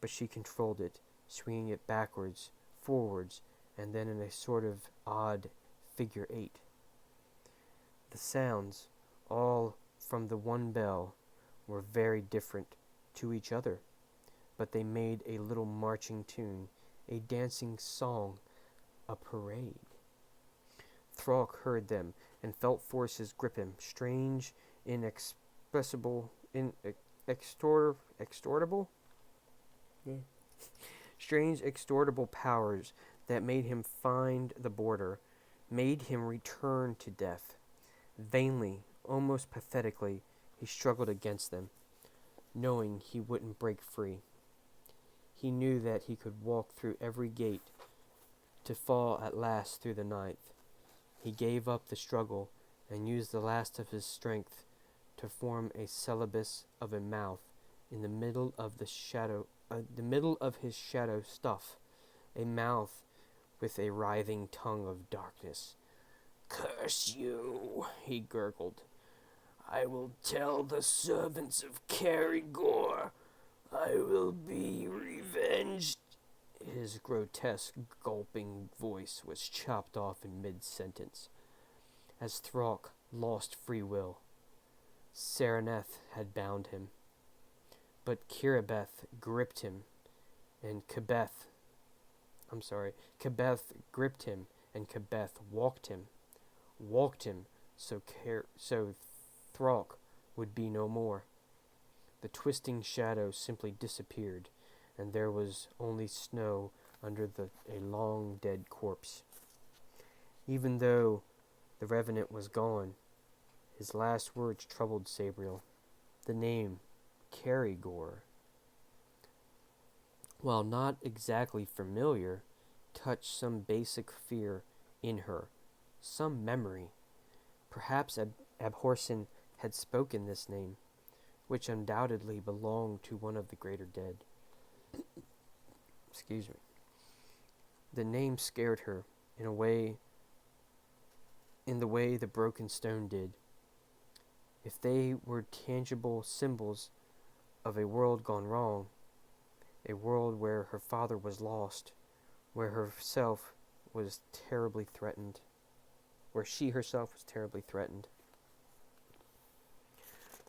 but she controlled it, swinging it backwards, forwards, and then in a sort of odd figure 8. The sounds, all from the one bell, were very different to each other, but they made a little marching tune, a dancing song, a parade. Throck heard them and felt forces grip him, strange, inexpressible, strange, extortable powers that made him find the border, made him return to death. Vainly, almost pathetically, he struggled against them, knowing he wouldn't break free. He knew that he could walk through every gate to fall at last through the ninth. He gave up the struggle and used the last of his strength to form a syllabus of a mouth in the middle of his shadow stuff, a mouth with a writhing tongue of darkness. "Curse you," he gurgled. "I will tell the servants of Carigor. I will be revenged." His grotesque, gulping voice was chopped off in mid-sentence. As Throck lost free will, Sereneth had bound him. But Kebeth gripped him, and Kebeth gripped him, and Kebeth walked him so Throck would be no more. The twisting shadow simply disappeared, and there was only snow under a long dead corpse. Even though the revenant was gone, his last words troubled Sabriel. The name, Carrygore, while not exactly familiar, touched some basic fear in her, some memory. Perhaps Abhorsen had spoken this name, which undoubtedly belonged to one of the greater dead. Excuse me. The name scared her in the way the broken stone did. If they were tangible symbols of a world gone wrong, a world where her father was lost, where herself was terribly threatened, where she herself was terribly threatened.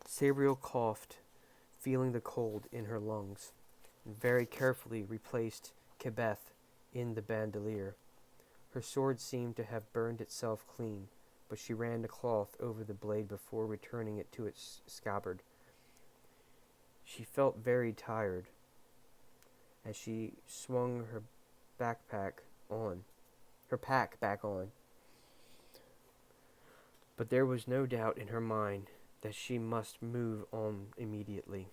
Sabriel coughed, feeling the cold in her lungs, and very carefully replaced Kebeth in the bandolier. Her sword seemed to have burned itself clean, but she ran the cloth over the blade before returning it to its scabbard. She felt very tired as she swung her pack back on. But there was no doubt in her mind that she must move on immediately.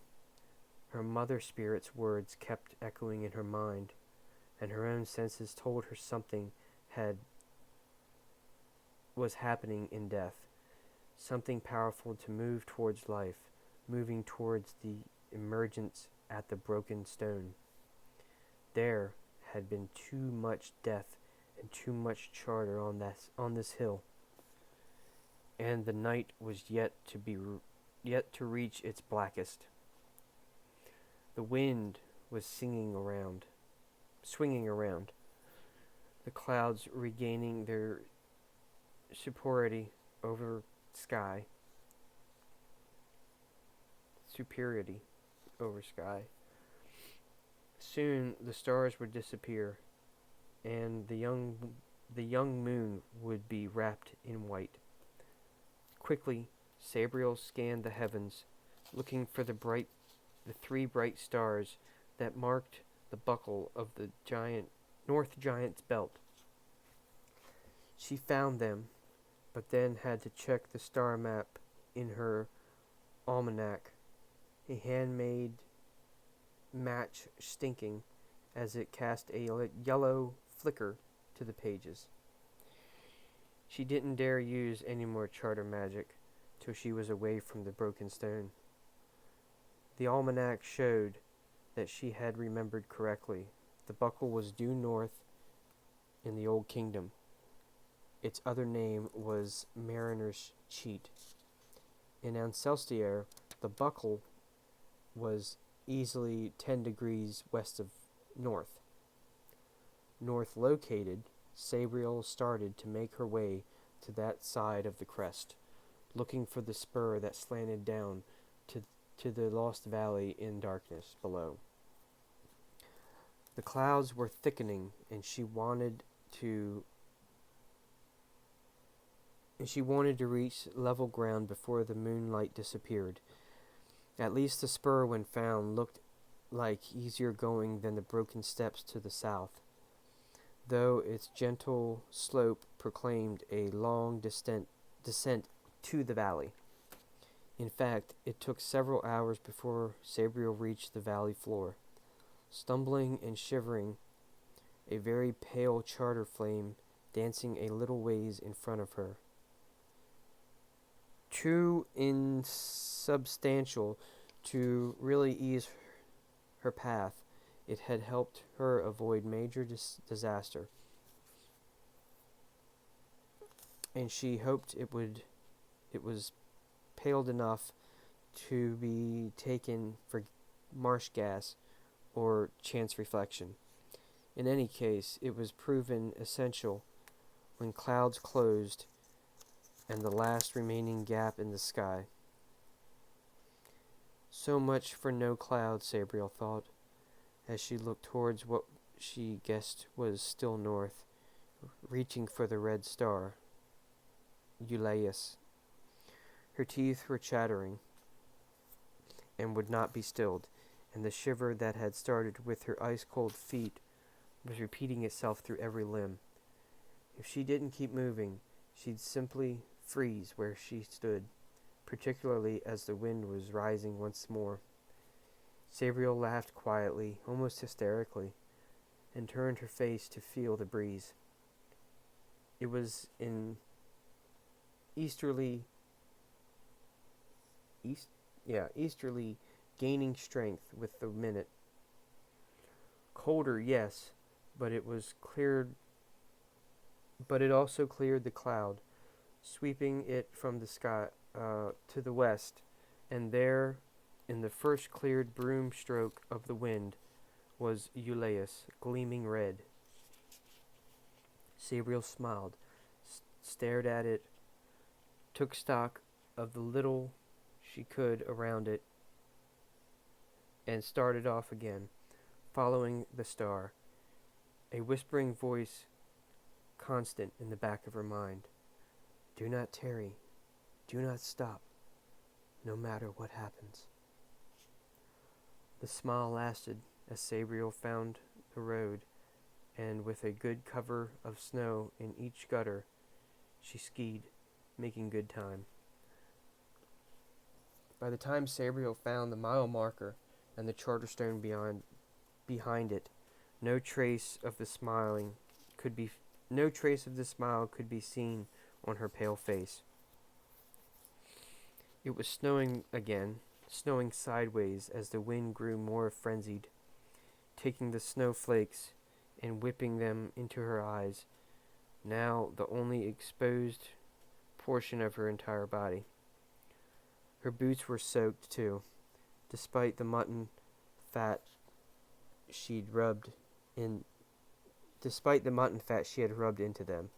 Her mother spirit's words kept echoing in her mind, and her own senses told her something was happening in death, something powerful to move towards life, moving towards the emergence at the broken stone. There had been too much death and too much charter on this hill, and the night was yet to reach its blackest. The wind was swinging around, the clouds regaining their superiority over sky. Soon the stars would disappear, and the young moon would be wrapped in white. Quickly, Sabriel scanned the heavens, looking for the 3 bright stars that marked the buckle of the North Giant's belt. She found them, but then had to check the star map in her almanac, a handmade match stinking as it cast a yellow flicker to the pages. She didn't dare use any more charter magic till she was away from the broken stone. The almanac showed that she had remembered correctly. The buckle was due north in the Old Kingdom. Its other name was Mariner's Cheat. In Ancelstier, the buckle was easily 10 degrees west of north. North located, Sabriel started to make her way to that side of the crest, looking for the spur that slanted down to the lost valley in darkness below. The clouds were thickening, and she wanted to reach level ground before the moonlight disappeared. At least the spur, when found, looked like easier going than the broken steps to the south, though its gentle slope proclaimed a long descent to the valley. In fact, it took several hours before Sabriel reached the valley floor. Stumbling and shivering, a very pale charter flame dancing a little ways in front of her. Too insubstantial to really ease her path, it had helped her avoid major disaster, and she hoped it was paled enough to be taken for marsh gas or chance reflection. In any case, it was proven essential when clouds closed and the last remaining gap in the sky. So much for no clouds, Sabriel thought, as she looked towards what she guessed was still north, reaching for the red star, Euleus. Her teeth were chattering. and would not be stilled, and the shiver that had started with her ice-cold feet was repeating itself through every limb. If she didn't keep moving, she'd simply freeze where she stood, particularly as the wind was rising once more. Sabriel laughed quietly, almost hysterically, and turned her face to feel the breeze. It was an easterly, gaining strength with the minute. Colder, yes, but it also cleared the cloud, sweeping it from the sky to the west, and there, in the first cleared broom stroke of the wind, was Euleus, gleaming red. Sabriel smiled, stared at it, took stock of the little she could around it, and started off again, following the star, a whispering voice constant in the back of her mind. Do not tarry. Do not stop, no matter what happens. The smile lasted as Sabriel found the road, and with a good cover of snow in each gutter, she skied, making good time. By the time Sabriel found the mile marker and the Charterstone behind it, no trace of the smile could be seen on her pale face. It was snowing again, snowing sideways as the wind grew more frenzied, taking the snowflakes and whipping them into her eyes, now the only exposed portion of her entire body. Her boots were soaked, too, despite the mutton fat she had rubbed into them.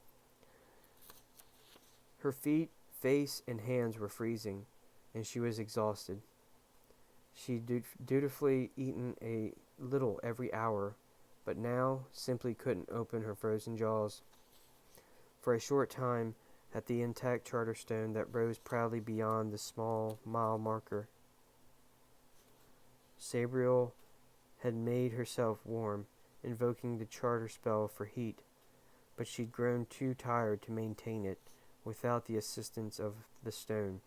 Her feet, face, and hands were freezing, and she was exhausted. She'd dutifully eaten a little every hour, but now simply couldn't open her frozen jaws. For a short time, at the intact Charterstone that rose proudly beyond the small mile marker, Sabriel had made herself warm, invoking the charter spell for heat, but she'd grown too tired to maintain it without the assistance of the stone,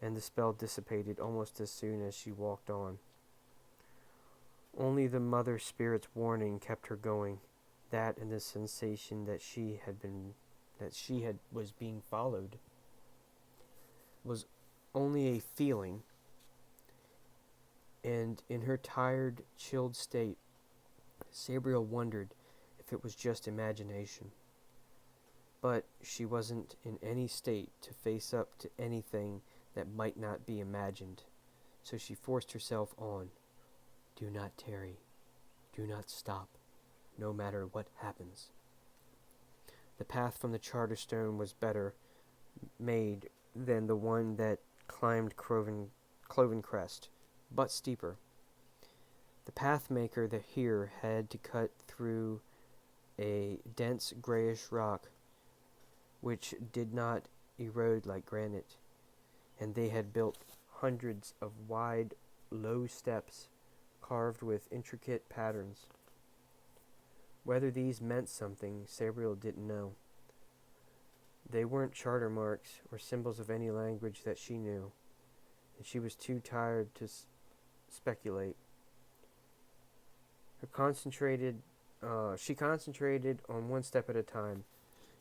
and the spell dissipated almost as soon as she walked on. Only the mother spirit's warning kept her going, that and the sensation that was being followed was only a feeling, and in her tired, chilled state, Sabriel wondered if it was just imagination. But she wasn't in any state to face up to anything that might not be imagined, so she forced herself on. Do not tarry. Do not stop, no matter what happens. The path from the Charterstone was better made than the one that climbed Cloven Crest, but steeper. The pathmaker here had to cut through a dense grayish rock which did not erode like granite, and they had built hundreds of wide, low steps carved with intricate patterns. Whether these meant something, Sabriel didn't know. They weren't charter marks or symbols of any language that she knew, and she was too tired to speculate. She concentrated on one step at a time,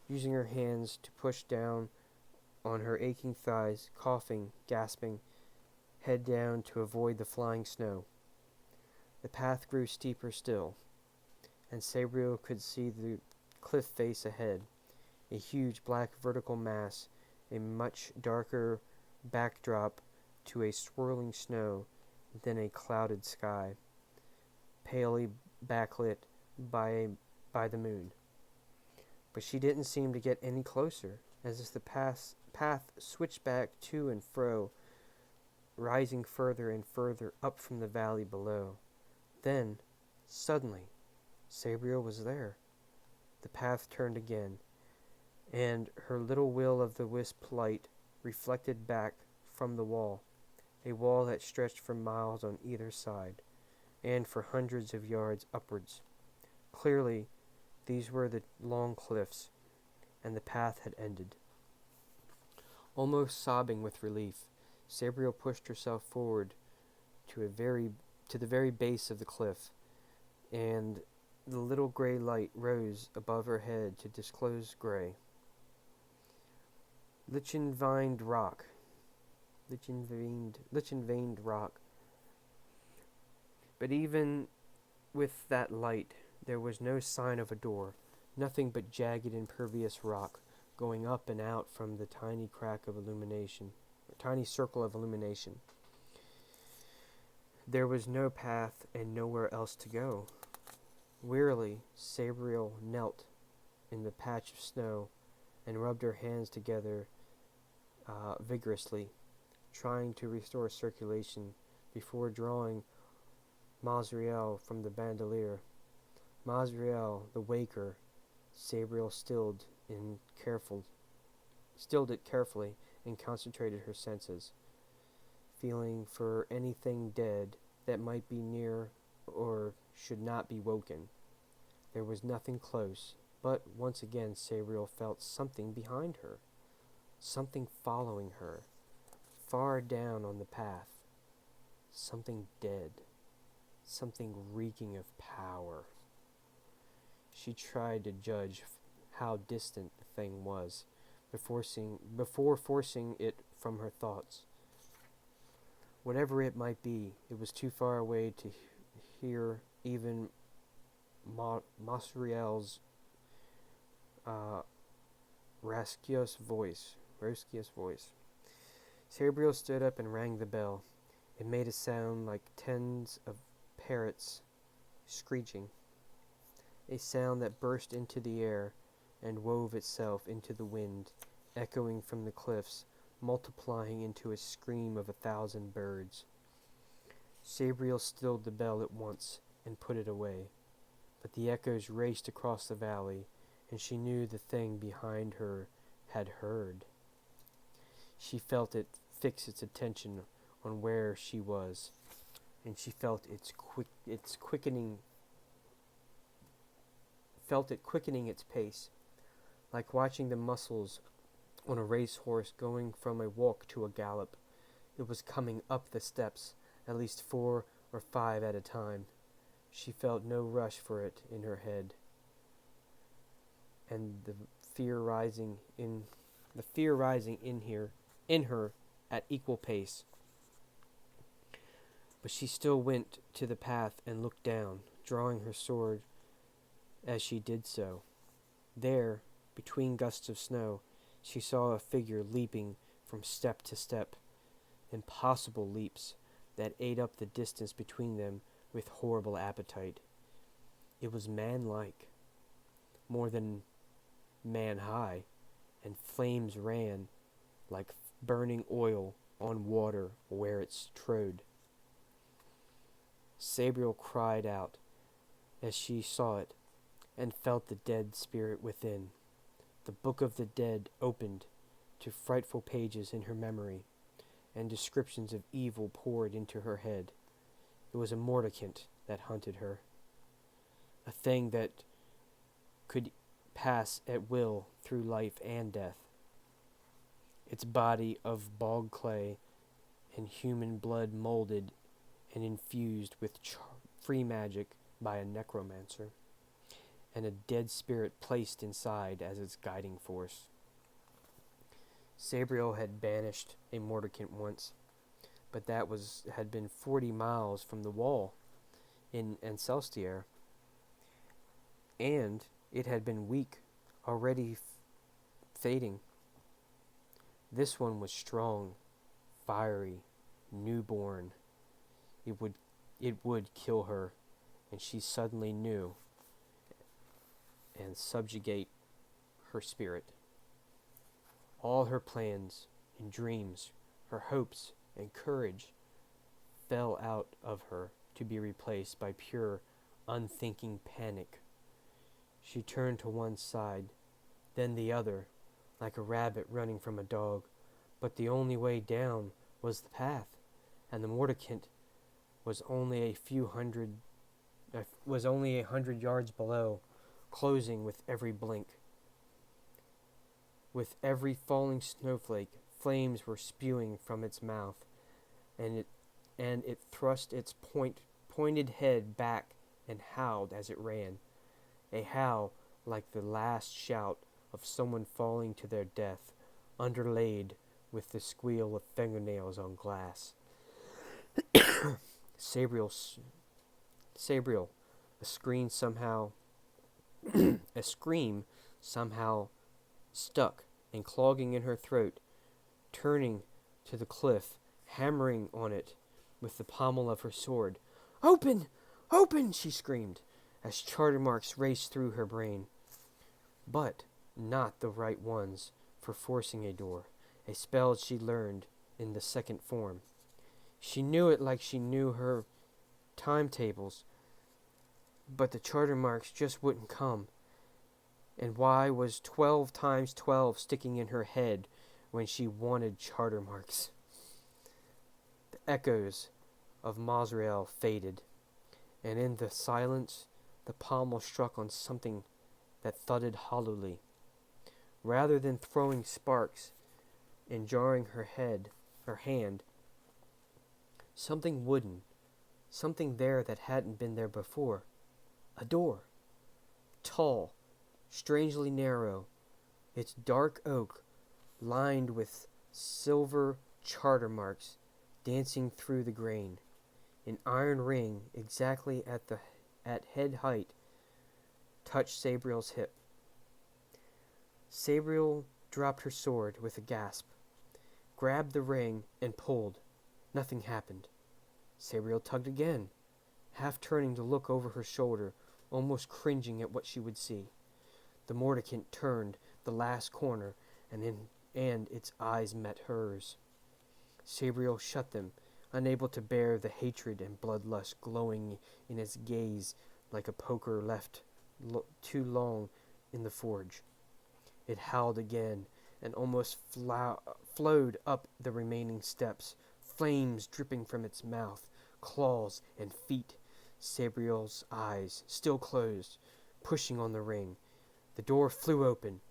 using her hands to push down on her aching thighs, coughing, gasping, head down to avoid the flying snow. The path grew steeper still, and Sabriel could see the cliff face ahead, a huge black vertical mass, a much darker backdrop to a swirling snow than a clouded sky, palely backlit by the moon. But she didn't seem to get any closer, as the path switched back to and fro, rising further and further up from the valley below. Then, suddenly, Sabriel was there. The path turned again, and her little will-o'-the-wisp light reflected back from the wall, a wall that stretched for miles on either side, and for hundreds of yards upwards. Clearly, these were the long cliffs, and the path had ended. Almost sobbing with relief, Sabriel pushed herself forward to the very base of the cliff, and the little gray light rose above her head to disclose gray. Lichen-veined rock. Lichen-veined rock. But even with that light, there was no sign of a door, nothing but jagged impervious rock going up and out from the tiny circle of illumination. There was no path and nowhere else to go. Wearily, Sabriel knelt in the patch of snow and rubbed her hands together vigorously, trying to restore circulation before drawing Masriel from the bandolier. Masriel, the waker, Sabriel stilled it carefully and concentrated her senses, feeling for anything dead that might be near or should not be woken. There was nothing close, but once again Sabriel felt something behind her, something following her, far down on the path, something dead, something reeking of power. She tried to judge how distant the thing was before forcing it from her thoughts. Whatever it might be, it was too far away to hear even Masriel's raucous voice. Sabriel stood up and rang the bell. It made a sound like tens of parrots screeching, a sound that burst into the air and wove itself into the wind, echoing from the cliffs, multiplying into a scream of 1,000 birds. Sabriel stilled the bell at once and put it away, but the echoes raced across the valley, and she knew the thing behind her had heard. She felt it fix its attention on where she was, and she felt it quickening its pace, like watching the muscles on a racehorse going from a walk to a gallop. It was coming up the steps, at least 4 or 5 at a time. She felt no rush for it in her head, and the fear rising in her at equal pace. But she still went to the path and looked down, drawing her sword as she did so. There, between gusts of snow, she saw a figure leaping from step to step, impossible leaps that ate up the distance between them with horrible appetite. It was man-like, more than man-high, and flames ran like burning oil on water where it trode. Sabriel cried out as she saw it, and felt the dead spirit within. The book of the dead opened to frightful pages in her memory, and descriptions of evil poured into her head. It was a mordicant that hunted her, a thing that could pass at will through life and death. Its body of bog clay and human blood molded and infused with free magic by a necromancer, and a dead spirit placed inside as its guiding force. Sabriel had banished a mordicant once, but that had been 40 miles from the wall in Ancelstier, and it had been weak, already fading. This one was strong, fiery, newborn. It would kill her, and she suddenly knew, and subjugate her spirit. All her plans and dreams, her hopes and courage, fell out of her to be replaced by pure, unthinking panic. She turned to one side, then the other, like a rabbit running from a dog, but the only way down was the path, and the Mordicant was only a hundred yards below, closing with every blink. With every falling snowflake, flames were spewing from its mouth, and it thrust its pointed head back and howled as it ran, a howl like the last shout of someone falling to their death, underlaid with the squeal of fingernails on glass. Sabriel, a scream somehow stuck and clogging in her throat, turning to the cliff, hammering on it with the pommel of her sword. "Open! Open!" she screamed, as charter marks raced through her brain. But not the right ones for forcing a door, a spell she learned in the second form. She knew it like she knew her timetables, but the charter marks just wouldn't come. And why was 12 times 12 sticking in her head when she wanted charter marks? The echoes of Sabriel faded, and in the silence the pommel struck on something that thudded hollowly. Rather than throwing sparks and jarring her hand, something wooden, something there that hadn't been there before. A door. Tall, strangely narrow, its dark oak lined with silver charter marks dancing through the grain. An iron ring exactly at head height touched Sabriel's hip. Sabriel dropped her sword with a gasp, grabbed the ring, and pulled. Nothing happened. Sabriel tugged again, half turning to look over her shoulder, almost cringing at what she would see. The Mordicant turned the last corner, and its eyes met hers. Sabriel shut them, unable to bear the hatred and bloodlust glowing in its gaze like a poker left too long in the forge. It howled again and almost flowed up the remaining steps, flames dripping from its mouth, claws, and feet. Sabriel's eyes, still closed, pushing on the ring. The door flew open,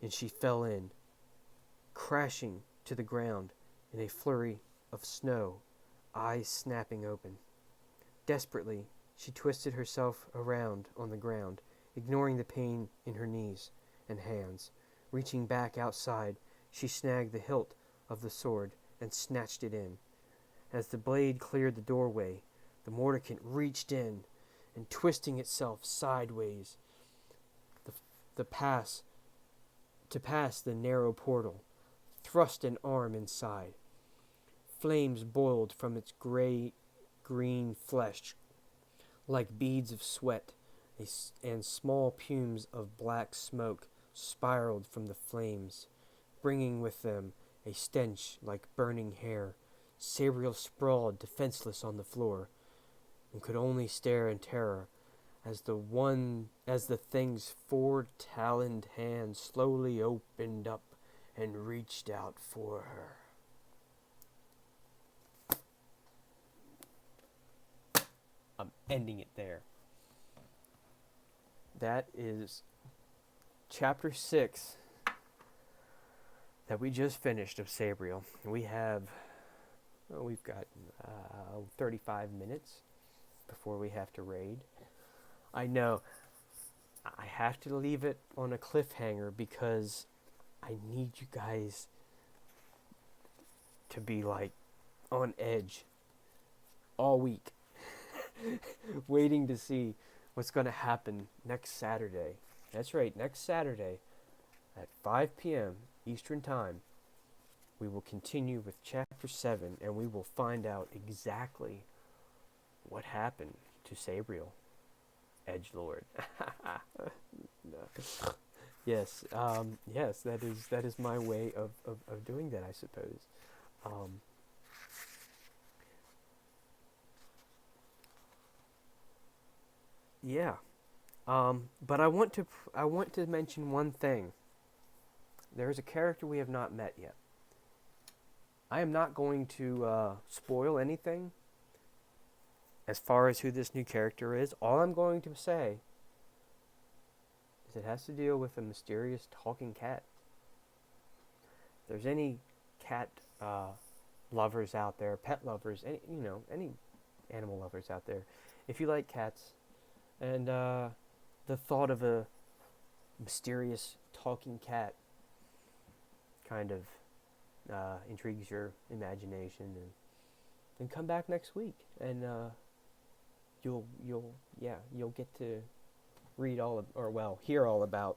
and she fell in, crashing to the ground in a flurry of snow, eyes snapping open. Desperately, she twisted herself around on the ground, ignoring the pain in her knees and hands. Reaching back outside, she snagged the hilt of the sword and snatched it in. As the blade cleared the doorway, the Mordicant reached in and, twisting itself sideways, to pass the narrow portal, thrust an arm inside. Flames boiled from its gray-green flesh like beads of sweat, and small pumes of black smoke spiraled from the flames, bringing with them a stench like burning hair. Sabriel sprawled defenseless on the floor, and could only stare in terror as the thing's four-taloned hand slowly opened up and reached out for her. I'm ending it there. That is chapter 6 that we just finished of Sabriel. We've got 35 minutes before we have to raid. I know I have to leave it on a cliffhanger because I need you guys to be like on edge all week, waiting to see what's going to happen next Saturday. That's right, next Saturday at 5 p.m. Eastern Time, we will continue with Chapter 7, and we will find out exactly what happened to Sabriel, Edgelord. Yes, yes, that is my way of doing that, I suppose. Yeah. But I want to mention one thing. There is a character we have not met yet. I am not going to spoil anything as far as who this new character is. All I'm going to say is it has to deal with a mysterious talking cat. If there's any cat lovers out there, pet lovers, any animal lovers out there, if you like cats, and the thought of a mysterious talking cat kind of intrigues your imagination, and then come back next week, and you'll get to read hear all about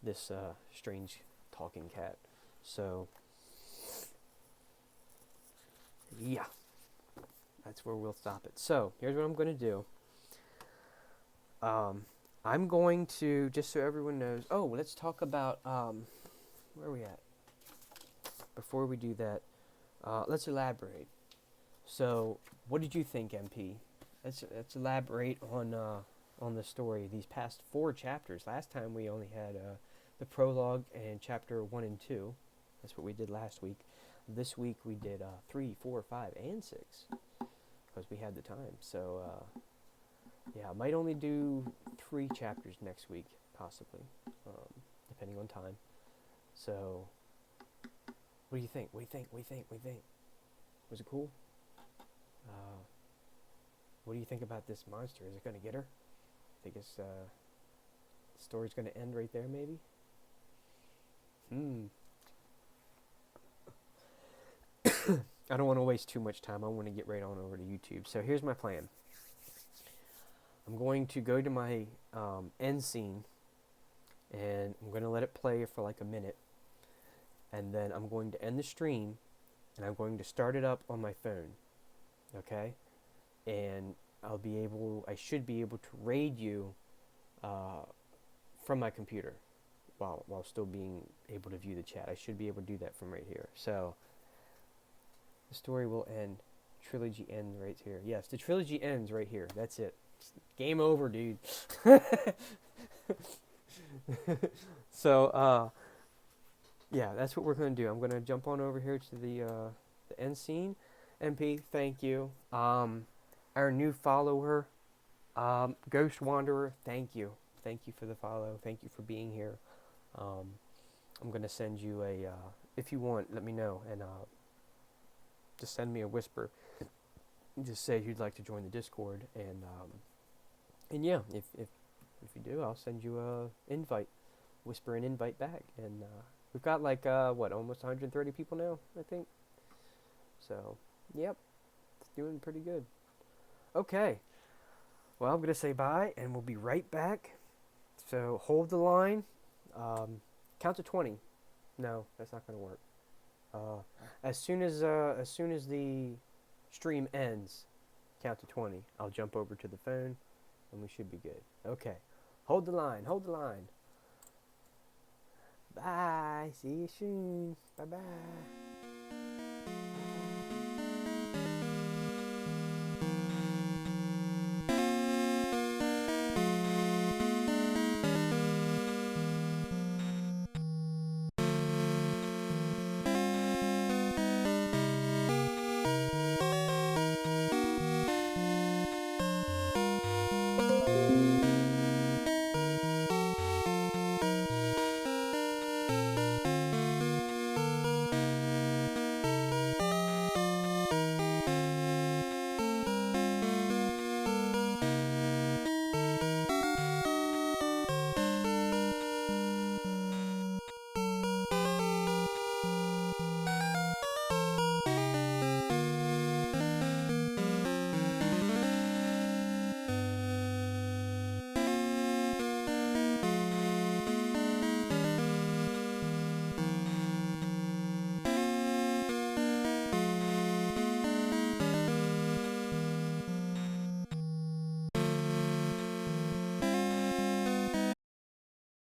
this strange talking cat. So yeah, that's where we'll stop it. So here's what I'm going to do. I'm going to, just so everyone knows, let's talk about, where are we at? Before we do that, let's elaborate. So, what did you think, MP? Let's elaborate on the story, these past 4 chapters. Last time we only had the prologue and chapter 1 and 2. That's what we did last week. This week we did 3, 4, 5, and 6, because we had the time. So, I might only do 3 chapters next week, possibly, depending on time. So, what do you think? What do you think? Was it cool? What do you think about this monster? Is it going to get her? I think the story's going to end right there, maybe? I don't want to waste too much time. I want to get right on over to YouTube. So here's my plan. I'm going to go to my end scene, and I'm going to let it play for like a minute, and then I'm going to end the stream, and I'm going to start it up on my phone, okay? And I should be able to raid you from my computer while still being able to view the chat. I should be able to do that from right here. So the story will end. Trilogy ends right here. Yes, the trilogy ends right here. That's it. Game over, dude. So, that's what we're going to do. I'm going to jump on over here to the end scene. MP, thank you. Our new follower, Ghost Wanderer, thank you. Thank you for the follow. Thank you for being here. I'm going to send you if you want, let me know, and just send me a whisper. Just say you'd like to join the Discord, and yeah, if you do, I'll send you a invite. Whisper an invite back, and we've got like almost 130 people now, I think. So, yep, it's doing pretty good. Okay, well, I'm gonna say bye, and we'll be right back. So hold the line. Count to 20. No, that's not gonna work. As soon as the stream ends, count to 20. I'll jump over to the phone, and we should be good. Okay, hold the line. Bye. See you soon. Bye-bye.